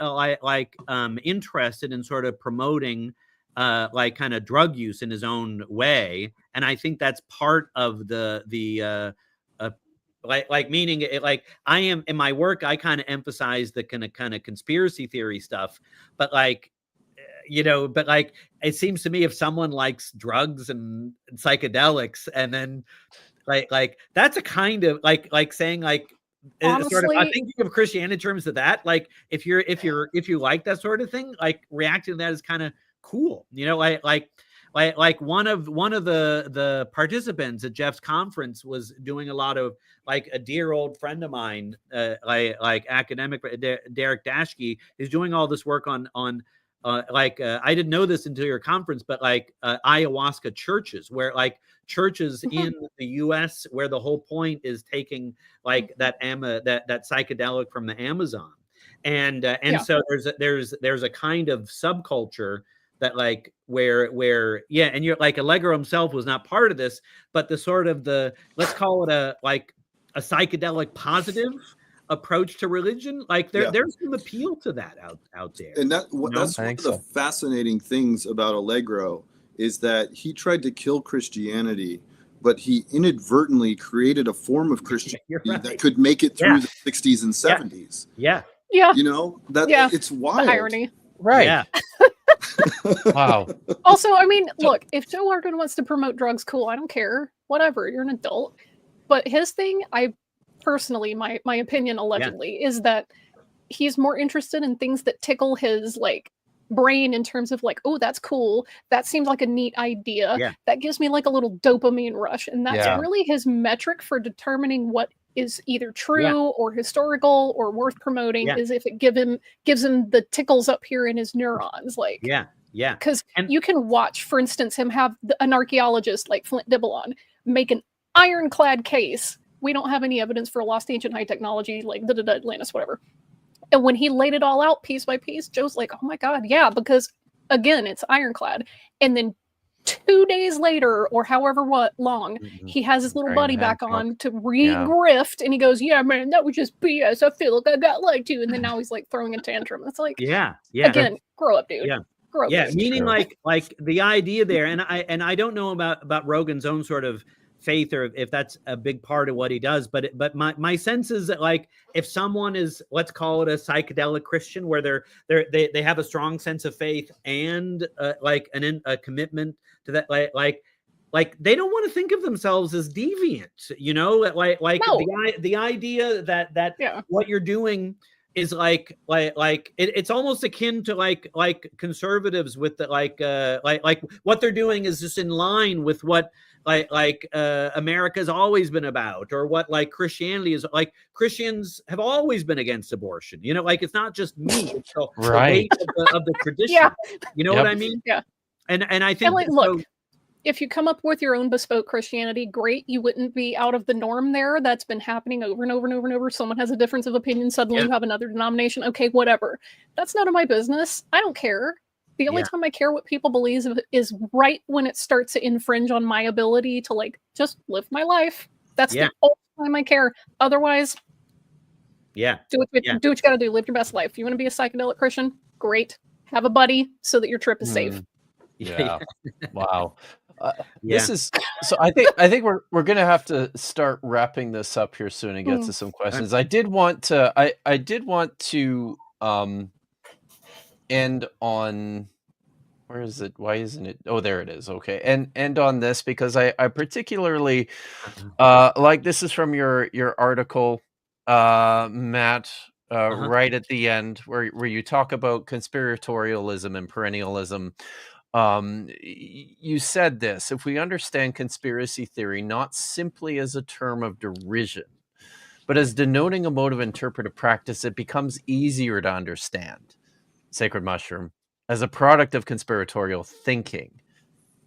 interested in sort of promoting kind of drug use in his own way, and I think that's part of the meaning it, like I am in my work, I kind of emphasize the kind of conspiracy theory stuff, but it seems to me if someone likes drugs and psychedelics and then like that's a kind of like saying honestly, sort of I'm thinking of Christianity in terms of that, like if you like that sort of thing, like reacting to that is kind of cool, you know, like one of the participants at Jeff's conference was doing a lot of like a dear old friend of mine, like academic Derek Dashke is doing all this work on I didn't know this until your conference, but ayahuasca churches, where like churches in the U.S. where the whole point is taking like that psychedelic from the Amazon, and so there's a kind of subculture that where and you're like Allegro himself was not part of this, but the sort of let's call it a psychedelic positive approach to religion, there's some appeal to that out there, and that's one of the fascinating things about Allegro is that he tried to kill Christianity, but he inadvertently created a form of Christianity that could make it through the 60s and 70s. Yeah, you know that it's wild. The irony, right? Yeah. Wow. Also, I mean, look, if Joe Rogan wants to promote drugs, cool, I don't care, whatever, you're an adult. But his thing, personally, my opinion allegedly is that he's more interested in things that tickle his brain in terms of oh, that's cool, that seems like a neat idea, that gives me like a little dopamine rush, and that's really his metric for determining what is either true or historical or worth promoting, is if it gives him the tickles up here in his neurons, because you can watch, for instance, him have an archaeologist like Flint Dibelon make an ironclad case. We don't have any evidence for lost ancient high technology, like Atlantis, whatever. And when he laid it all out piece by piece, Joe's like, oh my God, yeah, because again, it's ironclad. And then 2 days later, or however long, he has his little buddy back on to re-grift, and he goes, yeah, man, that was just BS. I feel like I got lied to. And then now he's like throwing a tantrum. It's like, again, grow up, dude. Grow up. Yeah, meaning like the idea there, and I don't know about Rogan's own sort of faith or if that's a big part of what he does, but my sense is that if someone is, let's call it a psychedelic Christian, where they have a strong sense of faith and a commitment to that, like they don't want to think of themselves as deviant, you know, the idea that what you're doing is it's almost akin to like conservatives with the what they're doing is just in line with what America's always been about, or what Christianity is like. Christians have always been against abortion, you know, it's not just me, it's the weight of the tradition. You know what I mean? And I think look, if you come up with your own bespoke Christianity, great. You wouldn't be out of the norm there. That's been happening over and over and over and over. Someone has a difference of opinion, suddenly you have another denomination. Okay, whatever. That's none of my business. I don't care. The only time I care what people believe is right when it starts to infringe on my ability to just live my life. That's the only time I care. Otherwise, do what you gotta do. Live your best life. You want to be a psychedelic Christian? Great. Have a buddy so that your trip is safe. Yeah. Wow. This is so. I think we're gonna have to start wrapping this up here soon and get to some questions. I did want to end on, where is it? Why isn't it? Oh, there it is. Okay, and end on this because I particularly this is from your article, Matt. right at the end, where you talk about conspiratorialism and perennialism. You said this: if we understand conspiracy theory not simply as a term of derision, but as denoting a mode of interpretive practice, it becomes easier to understand sacred mushroom as a product of conspiratorial thinking.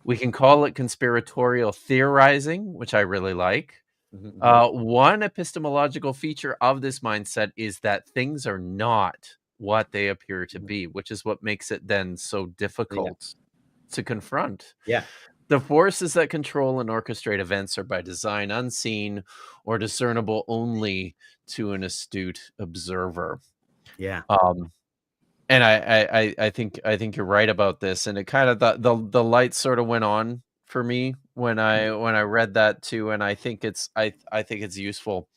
We can call it conspiratorial theorizing, which I really like. One epistemological feature of this mindset is that things are not what they appear to be, which is what makes it then so difficult to confront. Yeah. The forces that control and orchestrate events are by design unseen or discernible only to an astute observer. Yeah. And I think you're right about this, and it kind of the light sort of went on for me when I read that too, and I think it's useful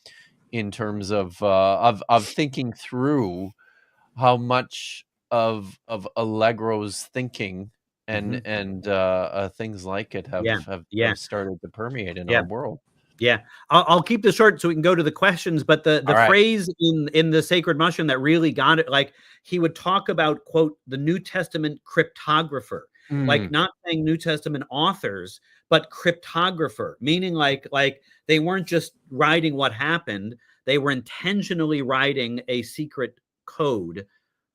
in terms of thinking through how much of Allegro's thinking and things like it have started to permeate in our world. Yeah, I'll keep this short so we can go to the questions. But the phrase in the Sacred Mushroom that really got it, like he would talk about, quote, the New Testament cryptographer, like not saying New Testament authors, but cryptographer, meaning like they weren't just writing what happened; they were intentionally writing a secret code,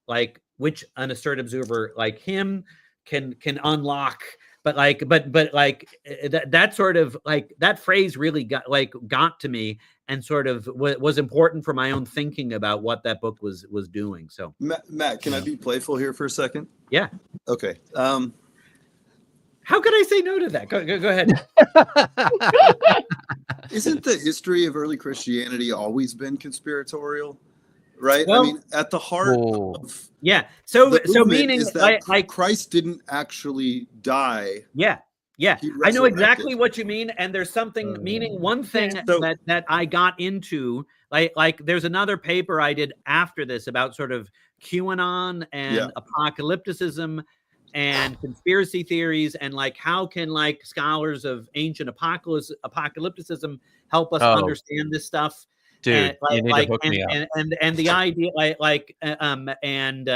like which an astute observer like him can unlock. But that sort of like that phrase really got to me and sort of was important for my own thinking about what that book was doing. So Matt, can I be playful here for a second? Yeah. Okay. How could I say no to that? Go ahead. Isn't the history of early Christianity always been conspiratorial? Right. Well, I mean, at the heart of So the meaning is that like Christ didn't actually die. Yeah. I know exactly what you mean, and there's something meaning. One thing that I got into, like there's another paper I did after this about sort of QAnon and apocalypticism and conspiracy theories, and like how can like scholars of ancient apocalypticism help us understand this stuff. Dude, you need to hook me up. And the idea, and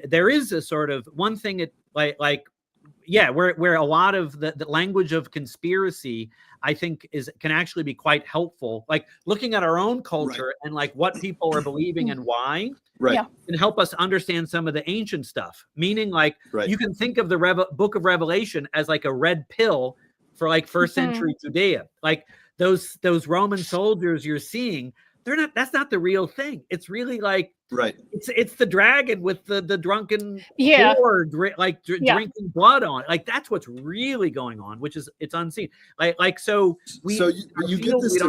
there is a sort of one thing where a lot of the language of conspiracy, I think, can actually be quite helpful. Like looking at our own culture and like what people are believing and why, can help us understand some of the ancient stuff. Meaning, like you can think of the Book of Revelation as like a red pill for like first century Judea, like. Those Roman soldiers you're seeing, that's not the real thing. It's really like it's the dragon with the drunken horde, drinking blood on it. Like that's what's really going on, which is it's unseen. So you get this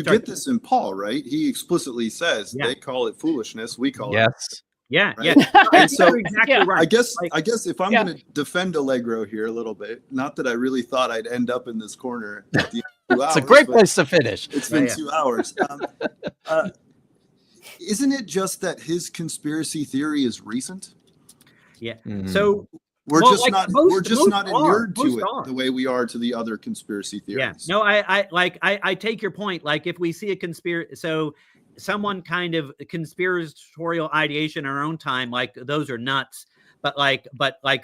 get this in Paul, right? He explicitly says they call it foolishness, we call it. Yeah. And so exactly right. I guess if I'm going to defend Allegro here a little bit, not that I really thought I'd end up in this corner at the end of 2 hours. It's a great place to finish. It's been 2 hours. Isn't it just that his conspiracy theory is recent? Yeah. So we're just not inured to it the way we are to the other conspiracy theories. Yeah. No, I take your point. Like if we see a conspiracy, so someone kind of conspiratorial ideation in our own time, like those are nuts. But like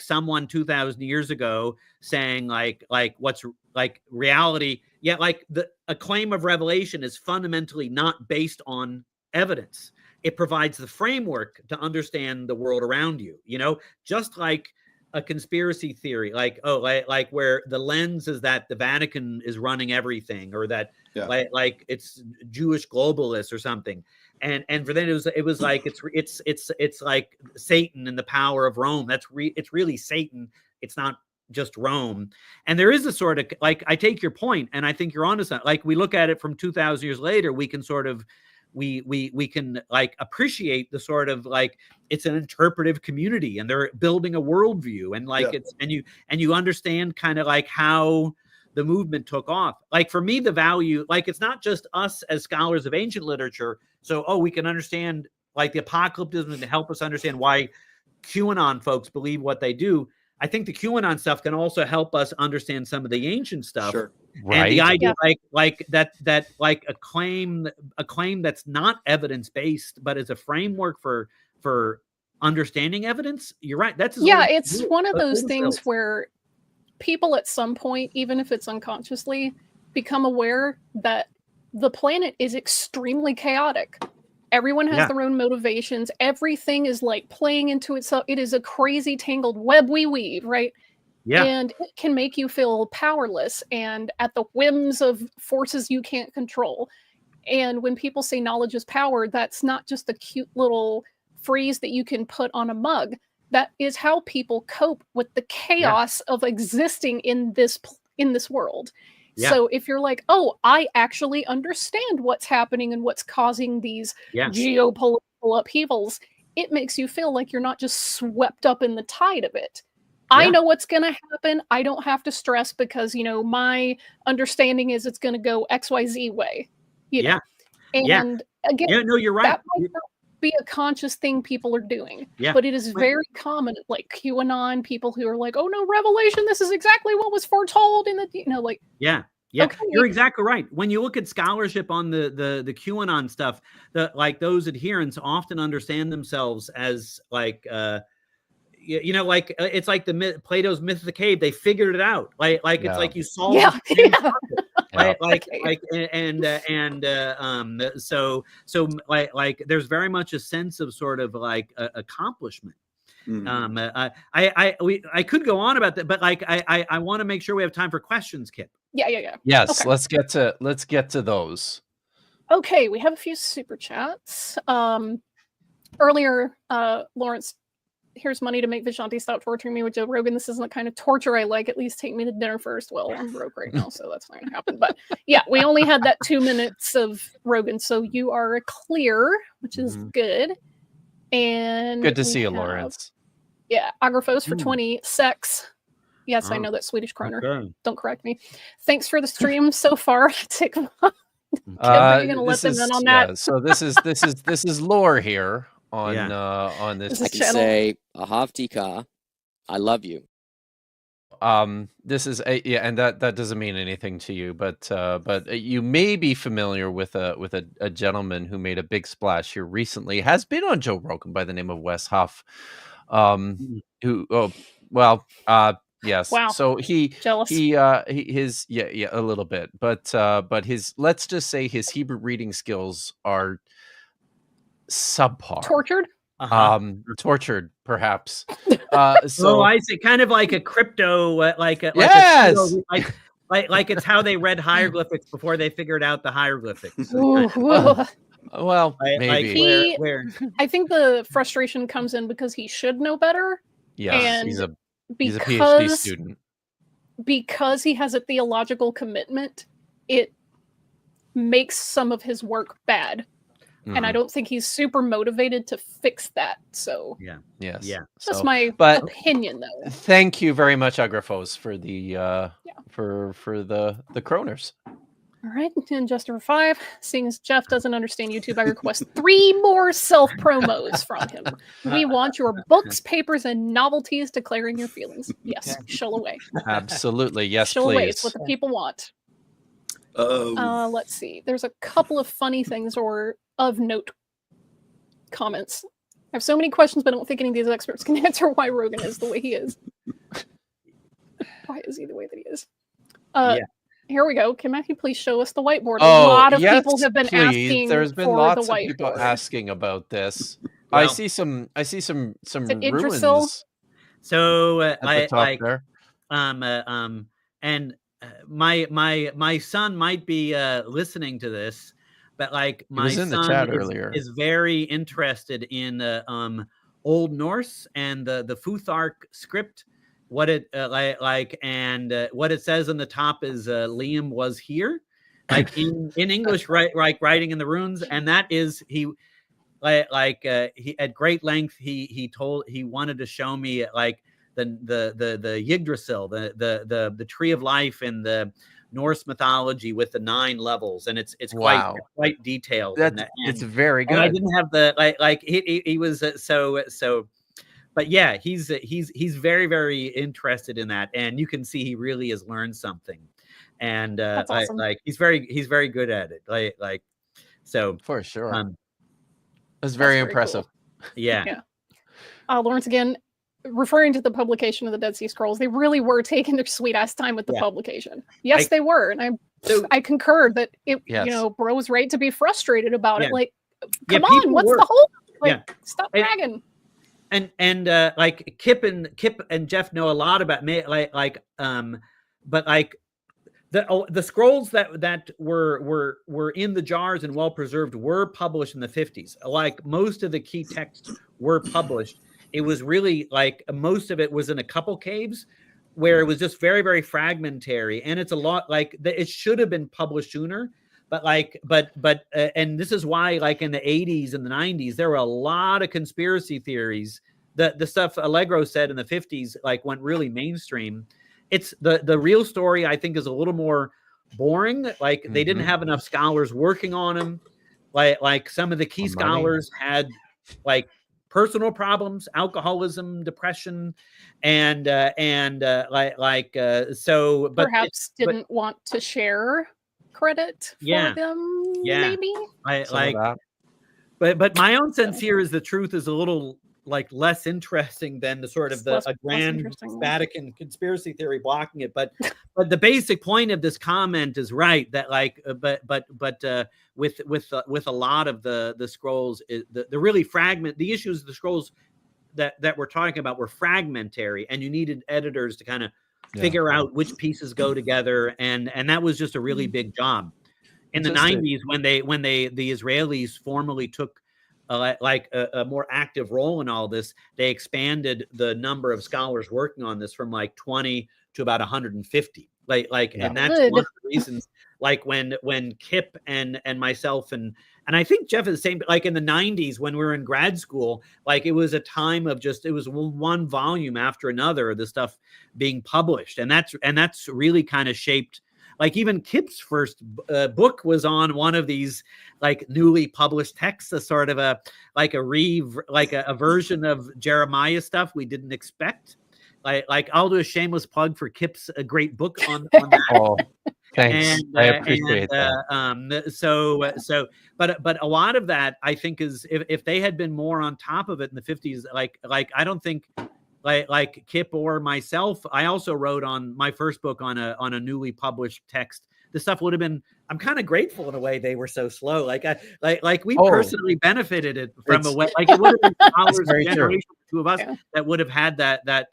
someone 2,000 years ago saying like what's like reality. Yeah. Like a claim of revelation is fundamentally not based on evidence. It provides the framework to understand the world around you, just like a conspiracy theory, like where the lens is that the Vatican is running everything, or that like it's Jewish globalists or something. And for them it was like it's like Satan and the power of Rome. It's really Satan. It's not just Rome. And there is a sort of like, I take your point, and I think you're onto something. Like we look at it from 2,000 years later, we can sort of we can like appreciate the sort of like it's an interpretive community and they're building a worldview, and like it's and you understand kind of like how the movement took off. Like for me, the value, like it's not just us as scholars of ancient literature. So we can understand like the apocalypticism to help us understand why QAnon folks believe what they do. I think the QAnon stuff can also help us understand some of the ancient stuff. Sure. Right. And the idea, like a claim that's not evidence based, but is a framework for understanding evidence. You're right. That's it's one of those things where people at some point, even if it's unconsciously, become aware that the planet is extremely chaotic. Everyone has their own motivations. Everything is like playing into itself. It is a crazy tangled web we weave, right? Yeah. And it can make you feel powerless and at the whims of forces you can't control. And when people say knowledge is power, that's not just a cute little phrase that you can put on a mug. That is how people cope with the chaos of existing in this world. Yeah. So if you're like, oh, I actually understand what's happening and what's causing these geopolitical upheavals, it makes you feel like you're not just swept up in the tide of it. I know what's going to happen. I don't have to stress because, my understanding is it's going to go XYZ way. You know? And again, no, you're right. That might not be a conscious thing people are doing, Yeah. but it is very common, like QAnon people who are like, oh no, Revelation, this is exactly what was foretold in the, Yeah. Okay. You're exactly right. When you look at scholarship on the QAnon stuff, those adherents often understand themselves as like, it's like Plato's myth of the cave. They figured it out. It's like you solved so there's very much a sense of sort of like accomplishment. I could go on about that, but I want to make sure we have time for questions, Kip. Yeah. Yes, okay. let's get to those. Okay, we have a few super chats. Earlier, Lawrence, here's money to make Vishanti stop torturing me with Joe Rogan. This isn't the kind of torture I like. At least take me to dinner first. Well, I'm broke right now, so that's not gonna happen. But yeah, we only had that 2 minutes of Rogan, so you are clear, which is good. And good to see you, Lawrence. Yeah, Agrophos for 20 sex. Yes, I know that Swedish kroner. Okay. Don't correct me. Thanks for the stream so far. Tick. Are you gonna let them in on that? So this is lore here on this. I can say a Havtika, I love you. This is and that doesn't mean anything to you, but you may be familiar with a gentleman who made a big splash here recently. Has been on Joe Rogan by the name of Wes Huff. Yes. Wow. So jealous. His a little bit, but his, let's just say his Hebrew reading skills are subpar. Tortured. Tortured perhaps. So I say kind of like a crypto, like it's how they read hieroglyphics before they figured out the hieroglyphics. Well, maybe. I think the frustration comes in because he should know better. Yes, he's a PhD student. Because he has a theological commitment, it makes some of his work bad. And I don't think he's super motivated to fix that. So that's my opinion, though. Thank you very much, Agrophos, for the for the kroners. All right, and just for 5, seeing as Jeff doesn't understand YouTube, I request 3 more self-promos from him. We want your books, papers, and novelties declaring your feelings. Yes, show away. Absolutely, yes, show please. away. It's what the people want. Let's see. There's a couple of funny things or of note comments. I have so many questions, but I don't think any of these experts can answer why Rogan is the way he is. Why is he the way that he is? Here we go. Can Matthew please show us the whiteboard? A lot of people have been asking. There's been for lots the of people asking about this. Well, I see some ruins. Yggdrasil? So at the top there. And my son might be listening to this, but like my son is very interested in Old Norse and the Futhark script. What it what it says on the top is Liam was here, like in English, writing in the runes, and that is he at great length he wanted to show me like the Yggdrasil, the tree of life in the Norse mythology with the 9 levels, and it's quite detailed. It's very good. And I didn't have the he was so. But yeah, he's very, very interested in that, and you can see he really has learned something. and That's awesome. he's very good at it. So for sure. That's That's very very impressive. cool. Yeah. Yeah. Lawrence, again, referring to the publication of the Dead Sea Scrolls, they really were taking their sweet ass time with the publication. Yes, they were, and I concur that it. Yes. You know, bro's right to be frustrated about it. Like, come people on, what's were. the whole? Like, stop bragging. And like Kip and Jeff know a lot about me, but like the scrolls that were in the jars and well preserved were published in the 50s. Like most of the key texts were published. It was really like most of it was in a couple caves where it was just very, very fragmentary, and it's a lot like it should have been published sooner. But and this is why, like in the 80s and the 90s, there were a lot of conspiracy theories. The stuff Allegro said in the 50s, like, went really mainstream. It's the real story, I think, is a little more boring. Like they didn't have enough scholars working on them. Like some of the key scholars had like personal problems, alcoholism, depression, and so. But perhaps didn't want to share credit for them. Maybe. But my own sense here is the truth is a little like less interesting than the sort of a grand Vatican conspiracy theory blocking it. But the basic point of this comment is right, that like with a lot of the scrolls, the really the issues of the scrolls that we're talking about were fragmentary, and you needed editors to kind of figure out which pieces go together, and that was just a really big job. In the 90s, when the Israelis formally took a more active role in all this, they expanded the number of scholars working on this from like 20 to about 150. And that's one of the reasons. Like when Kip and myself and I think Jeff is the same. Like in the 90s when we were in grad school, like it was a time of it was one volume after another of the stuff being published, and that's really kind of shaped. Like even Kip's first book was on one of these like newly published texts, a sort of a version of Jeremiah stuff we didn't expect. Like I'll do a shameless plug for Kip's a great book on that. Oh, thanks. I appreciate that. But a lot of that I think is if they had been more on top of it in the 50s, like I don't think. Like Kip or myself, I also wrote on my first book on a newly published text. The stuff would have been. I'm kind of grateful in a way they were so slow. We personally benefited it from a way. Like it would have been scholars generation, two of us that would have had that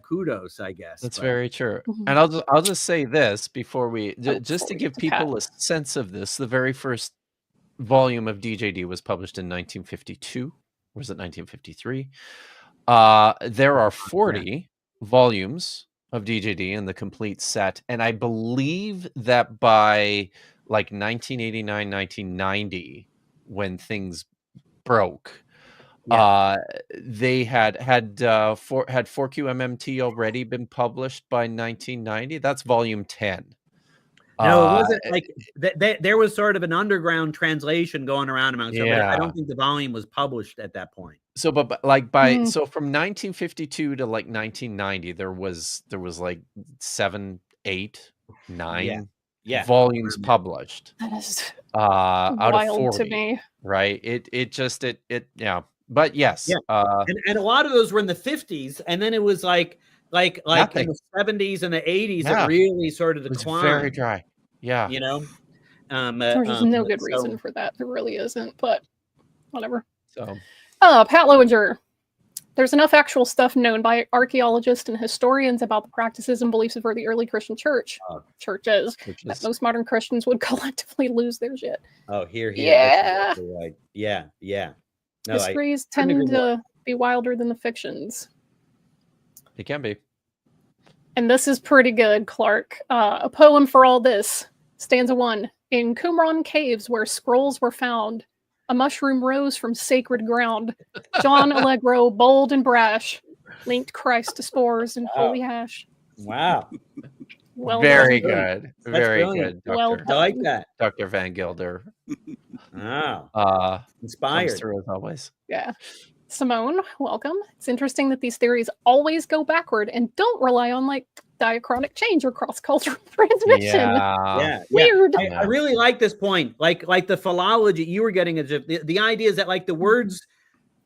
kudos, I guess. That's very true. And I'll just say this before we just to give people a sense of this. The very first volume of DJD was published in 1952. Or was it 1953? There are 40 volumes of DJD in the complete set, and I believe that by like 1989, 1990, when things broke, they had 4QMMT already been published by 1990. That's volume 10. No, it wasn't like there was sort of an underground translation going around amongst them, but I don't think the volume was published at that point. So, but like so from 1952 to like 1990, there was like 7, 8, 9 volumes published. That is out of 40, to me. Right? But yes, and a lot of those were in the 50s, and then it was like in the 70s and the 80s, it really sort of declined. Very dry. Yeah. You know, there's just no good reason for that. There really isn't, but whatever. So, Pat Lowinger. There's enough actual stuff known by archaeologists and historians about the practices and beliefs of the early Christian churches that most modern Christians would collectively lose their shit. Oh, here. Yeah. No, histories tend to be wilder than the fictions. It can be. And this is pretty good, Clark. A poem for all this. Stanza 1. In Qumran caves where scrolls were found, a mushroom rose from sacred ground. John Allegro, bold and brash, linked Christ to spores and holy hash. Wow. Well very done. good. Very good. Well I like that. Dr. Van Gilder. Wow. Inspired. Comes through as always. Yeah. Simone, welcome. It's interesting that these theories always go backward and don't rely on like diachronic change or cross-cultural transmission. Yeah. Weird. I really like this point. Like the philology you were getting at, the idea is that like the words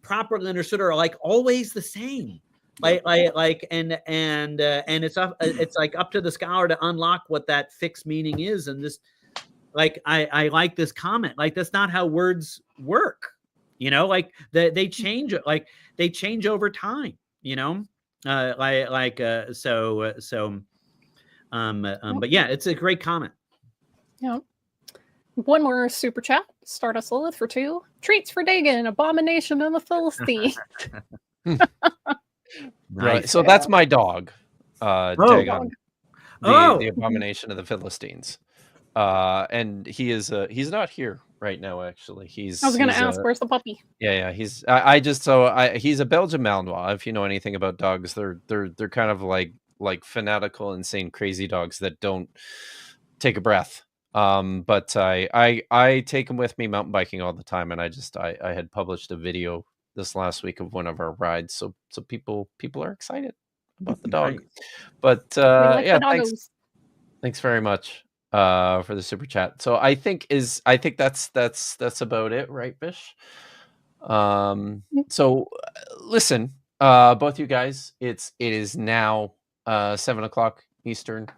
properly understood are like always the same. And it's like up to the scholar to unlock what that fixed meaning is. And this, like, I like this comment. Like, that's not how words work. You know, like they change, like they change over time. You know, but yeah, it's a great comment. Yeah. One more super chat. Stardust Lilith for 2. Treats for Dagon, Abomination of the Philistine. Right. So that's my dog. Dagon, the Abomination of the Philistines. And he's not here right now, actually. I was gonna ask, where's the puppy? Yeah, he's he's a Belgian Malinois. If you know anything about dogs, they're kind of like fanatical, insane, crazy dogs that don't take a breath. But I take him with me mountain biking all the time, and I had published a video this last week of one of our rides, so people are excited about the dog. But yeah, thanks very much for the super chat. So I think that's about it, right, Bish? So listen, both you guys, it is now 7:00 Eastern,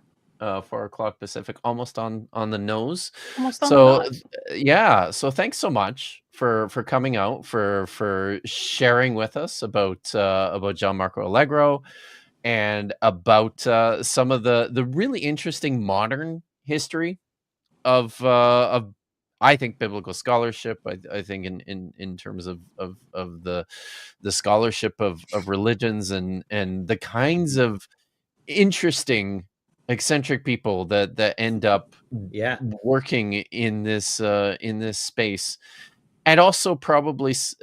4:00 Pacific, almost on the nose. So yeah, so thanks so much for coming out, for sharing with us about Gianmarco Allegro and about some of the really interesting modern history of I think biblical scholarship. I think in terms of the scholarship of religions and the kinds of interesting eccentric people that end up working in this space. And also probably this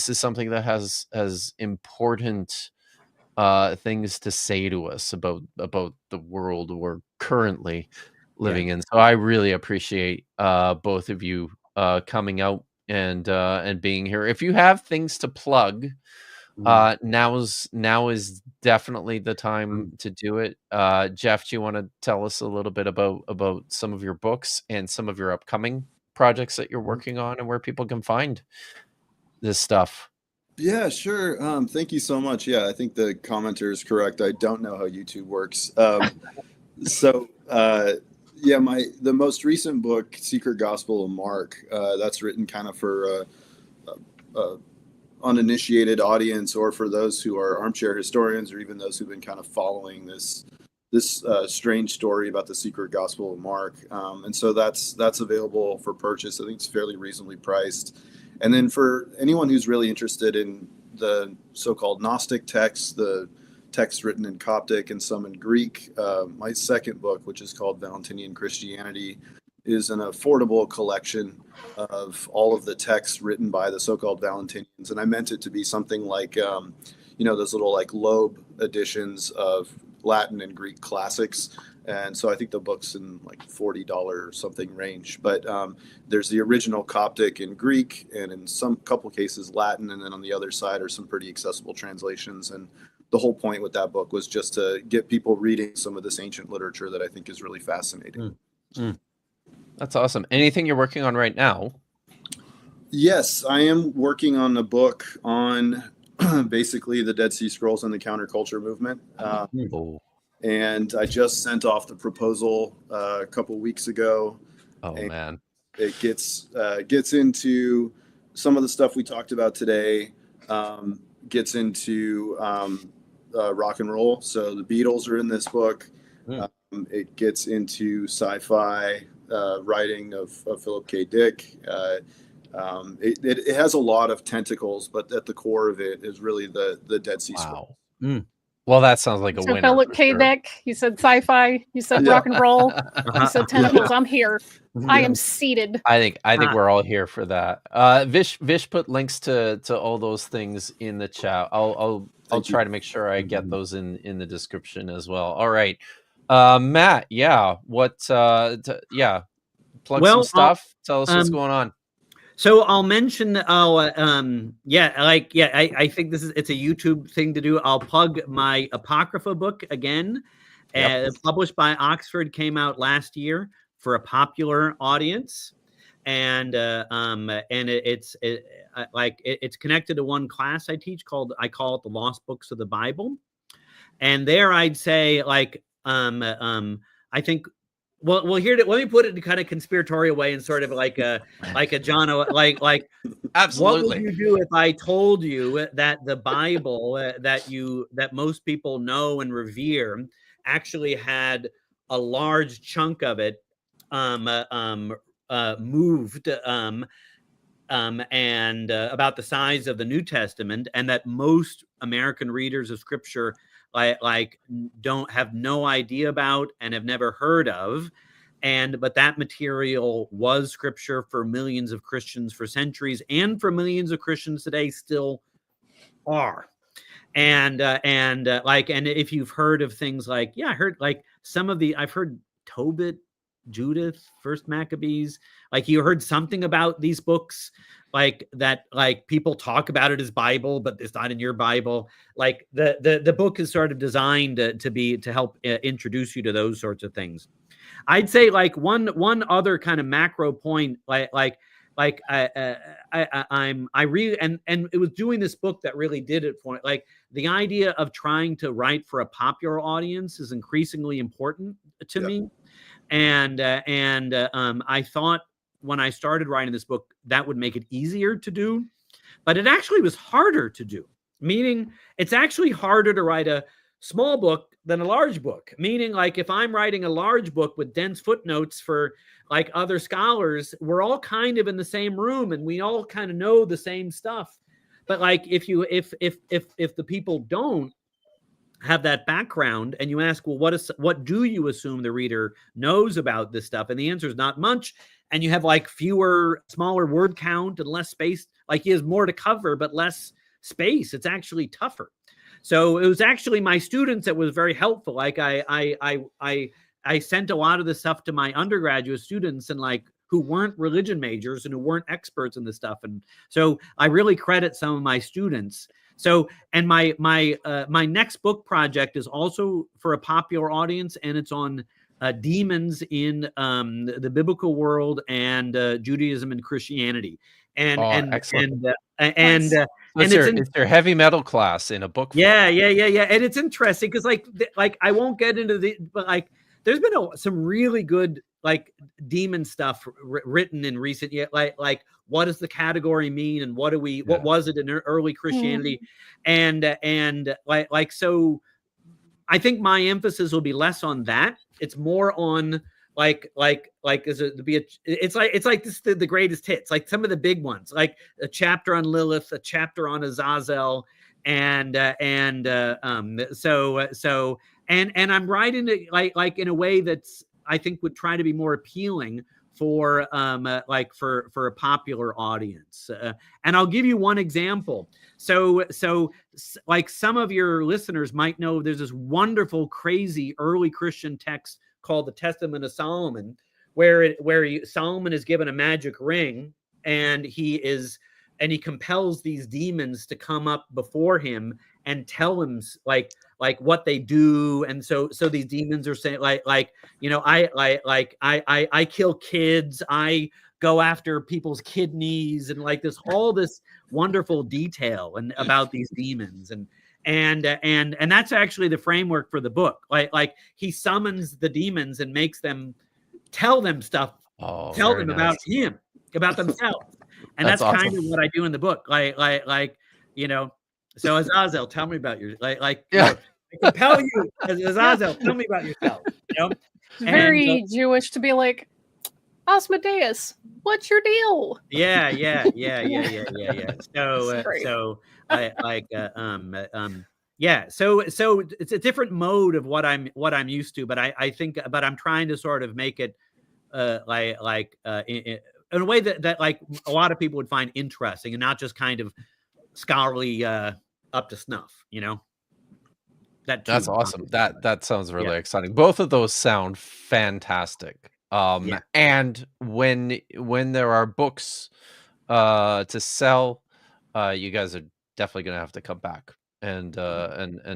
is something that has important things to say to us about the world we're currently living in. So I really appreciate both of you coming out and being here. If you have things to plug, now is definitely the time to do it. Jeff, do you want to tell us a little bit about some of your books and some of your upcoming projects that you're working on and where people can find this stuff? Yeah, sure. Thank you so much. Yeah, I think the commenter is correct. I don't know how YouTube works. The most recent book, Secret Gospel of Mark, that's written kind of for uninitiated audience, or for those who are armchair historians, or even those who've been kind of following this strange story about the secret gospel of Mark. And so that's available for purchase. I think it's fairly reasonably priced. And then for anyone who's really interested in the so-called Gnostic texts, the texts written in Coptic and some in Greek, my second book, which is called Valentinian Christianity, is an affordable collection of all of the texts written by the so-called Valentinians. And I meant it to be something like, those little like Loeb editions of Latin and Greek classics. And so I think the book's in like $40 or something range. But there's the original Coptic in Greek, and in some couple cases Latin. And then on the other side are some pretty accessible translations. And the whole point with that book was just to get people reading some of this ancient literature that I think is really fascinating. That's awesome. Anything you're working on right now? Yes, I am working on a book on basically the Dead Sea Scrolls and the counterculture movement. And I just sent off the proposal a couple weeks ago. Oh, man. It gets into some of the stuff we talked about today, gets into rock and roll. So the Beatles are in this book. It gets into sci-fi writing of Philip K. Dick. It has a lot of tentacles, but at the core of it is really the Dead Sea Scrolls. Well, that sounds like a winner. Philip K. Dick, you said sci-fi, you said rock and roll, you said tentacles. I'm here. I am seated. I think we're all here for that. Vish put links to all those things in the chat. I'll try to make sure I get those in the description as well. All right. Matt, plug some stuff. Tell us what's going on. So I'll mention, I think it's a YouTube thing to do. I'll plug my Apocrypha book again, published by Oxford, came out last year for a popular audience. And it's connected to one class I teach I call it the Lost Books of the Bible. And there I'd say I think, well, here, let me put it in kind of conspiratorial way and sort of like a John, like absolutely. What would you do if I told you that the Bible that most people know and revere actually had a large chunk of it moved and about the size of the New Testament, and that most American readers of Scripture don't have no idea about and have never heard of, but that material was Scripture for millions of Christians for centuries, and for millions of Christians today still are. And if you've heard of things I've heard Tobit, Judith, First Maccabees, you heard something about these books that people talk about it as Bible, but it's not in your Bible. The book is sort of designed to help introduce you to those sorts of things. I'd say one other kind of macro point, I really, and it was doing this book that really did it for me. The idea of trying to write for a popular audience is increasingly important to me. And I thought when I started writing this book, that would make it easier to do, but it actually was harder to do. Meaning it's actually harder to write a small book than a large book. Meaning if I'm writing a large book with dense footnotes for other scholars, we're all kind of in the same room and we all kind of know the same stuff. But if the people don't have that background and you ask, well, what do you assume the reader knows about this stuff? And the answer is not much. And you have smaller word count and less space. He has more to cover, but less space. It's actually tougher. So it was actually my students that was very helpful. I sent a lot of this stuff to my undergraduate students and who weren't religion majors and who weren't experts in this stuff. And so I really credit some of my students. So, and my next book project is also for a popular audience, and it's on demons in the biblical world and Judaism and Christianity. It's your heavy metal class in a book. Yeah. And it's interesting because I won't get into but there's been some really good demon stuff written in recent years. What does the category mean, and what was it in early Christianity, so I think my emphasis will be less on that. It's more on the greatest hits, some of the big ones, a chapter on Lilith, a chapter on Azazel, and I'm writing it in a way that's I think would try to be more appealing for a popular audience. And I'll give you one example. So some of your listeners might know there's this wonderful, crazy early Christian text called the Testament of Solomon, where Solomon is given a magic ring, and he compels these demons to come up before him and tell him what they do. And so these demons are saying I kill kids, I go after people's kidneys, and all this wonderful detail and about these demons. And that's actually the framework for the book. He summons the demons and makes them tell them stuff, tell them about him, about themselves. And that's awesome. Kind of what I do in the book. So Azazel, tell me about your I compel you, Azazel, tell me about yourself. It's very Jewish to be like, Asmodeus, what's your deal? Yeah. So it's a different mode of what I'm used to, but I think I'm trying to sort of make it in a way that a lot of people would find interesting, and not just kind of scholarly up to snuff, That's awesome. That sounds really exciting. Both of those sound fantastic. And when there are books to sell, you guys are definitely gonna have to come back and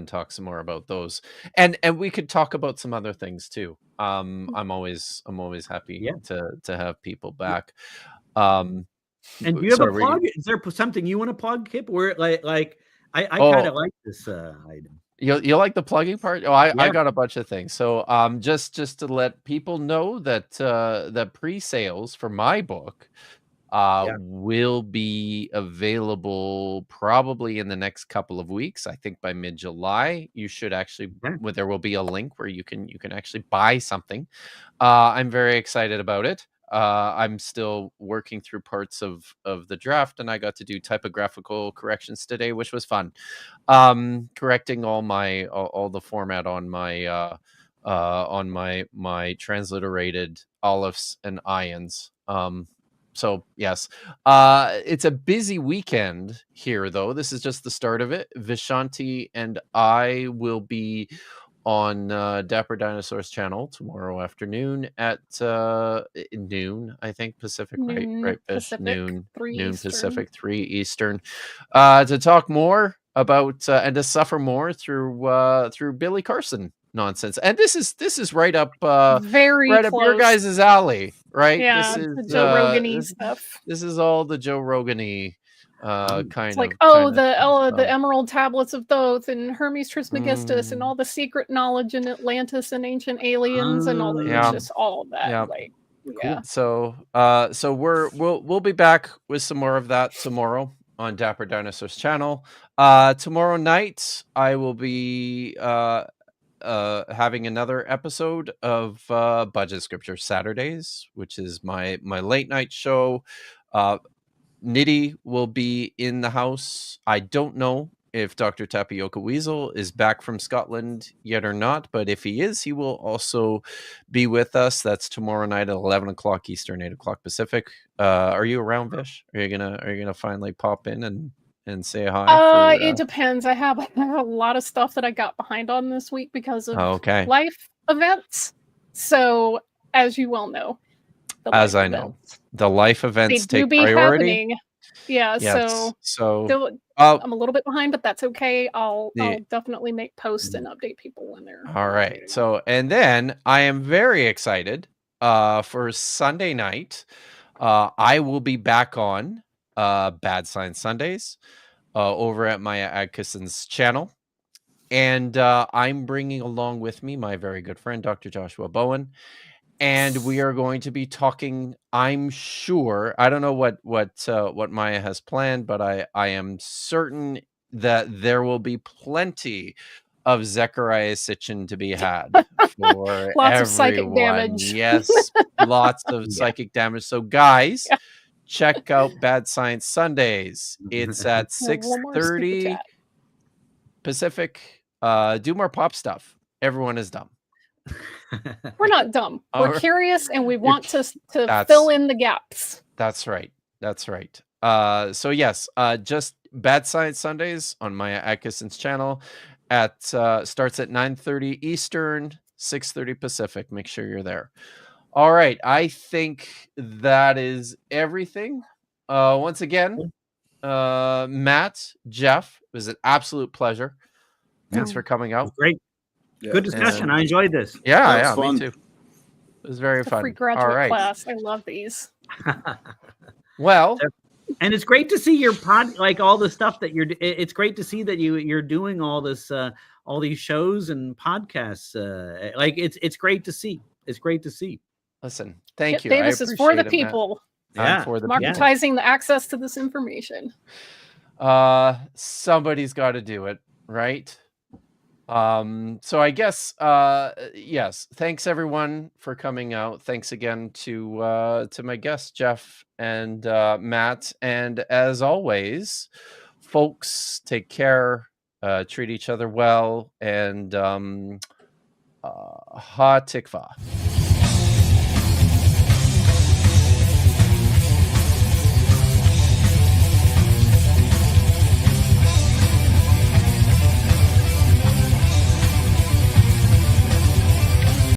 talk some more about those. And we could talk about some other things too. I'm always happy to have people back. And do you have a plug? Is there something you want to plug, Kip? Where I kind of like this item. You like the plugging part? Oh, I got a bunch of things. So just to let people know that the pre-sales for my book will be available probably in the next couple of weeks. I think by mid-July, you should actually there will be a link where you can actually buy something. I'm very excited about it. I'm still working through parts of the draft, and I got to do typographical corrections today, which was fun. Correcting all the format on my transliterated olives and ions. So yes, it's a busy weekend here, though. This is just the start of it. Vishanti and I will be on Dapper Dinosaur's channel tomorrow afternoon at noon, I think, Pacific, right, Fish? Noon Pacific, 3 Eastern, to talk more about and to suffer more through Billy Carson nonsense. And this is right up very up your guys' alley, right? Yeah, this is the Joe Rogan-y stuff. This is all the Joe Rogan-y it's like the Emerald Tablets of Thoth and Hermes Trismegistus and all the secret knowledge in Atlantis and ancient aliens and all that. It's just all of that. Like, yeah. So we'll be back with some more of that tomorrow on Dapper Dinosaur's channel. Tomorrow night I will be having another episode of Budget Scripture Saturdays, which is my late night show. Nitty will be in the house. I don't know if Dr. Tapioca Weasel is back from Scotland yet or not, but if he is, he will also be with us. That's tomorrow night at 11 o'clock Eastern, 8 o'clock Pacific. Are you around, Vish? Are you gonna finally pop in and say hi? It depends. I have a lot of stuff that I got behind on this week because of life events. So, as you well know, the life events take priority. Happening. Yeah, yes. So I'm a little bit behind, but that's okay. I'll definitely make posts and update people when they're all right. So, and then I am very excited for Sunday night. I will be back on Bad Science Sundays over at Maya Adkisson's channel. And I'm bringing along with me my very good friend, Dr. Joshua Bowen. And we are going to be talking, I'm sure, I don't know what Maya has planned, but I am certain that there will be plenty of Zechariah Sitchin to be had for lots of psychic damage. Yes, lots of psychic damage. So guys, check out Bad Science Sundays. It's at 6:30 Pacific. Do more pop stuff. Everyone is dumb. We're not dumb. We're curious, and we want to fill in the gaps. That's right. So yes, just Bad Science Sundays on Maya Adkisson's channel starts at 9:30 Eastern, 6:30 Pacific. Make sure you're there. All right, I think that is everything. Once again, Matt, Jeff, it was an absolute pleasure. Thanks for coming out. Great. Yeah. Good discussion. I enjoyed this. Yeah, me too. It was very fun. Free graduate class. I love these. Well, and it's great to see your like all the stuff that you're. It's great to see that you're doing all this, all these shows and podcasts. Like it's great to see. It's great to see. Listen, thank you. Davis is for the people. For the marketizing the access to this information. Somebody's got to do it, right? So I guess yes, thanks everyone for coming out. Thanks again to my guests Jeff and Matt, and as always, folks, take care, treat each other well, and ha tikva.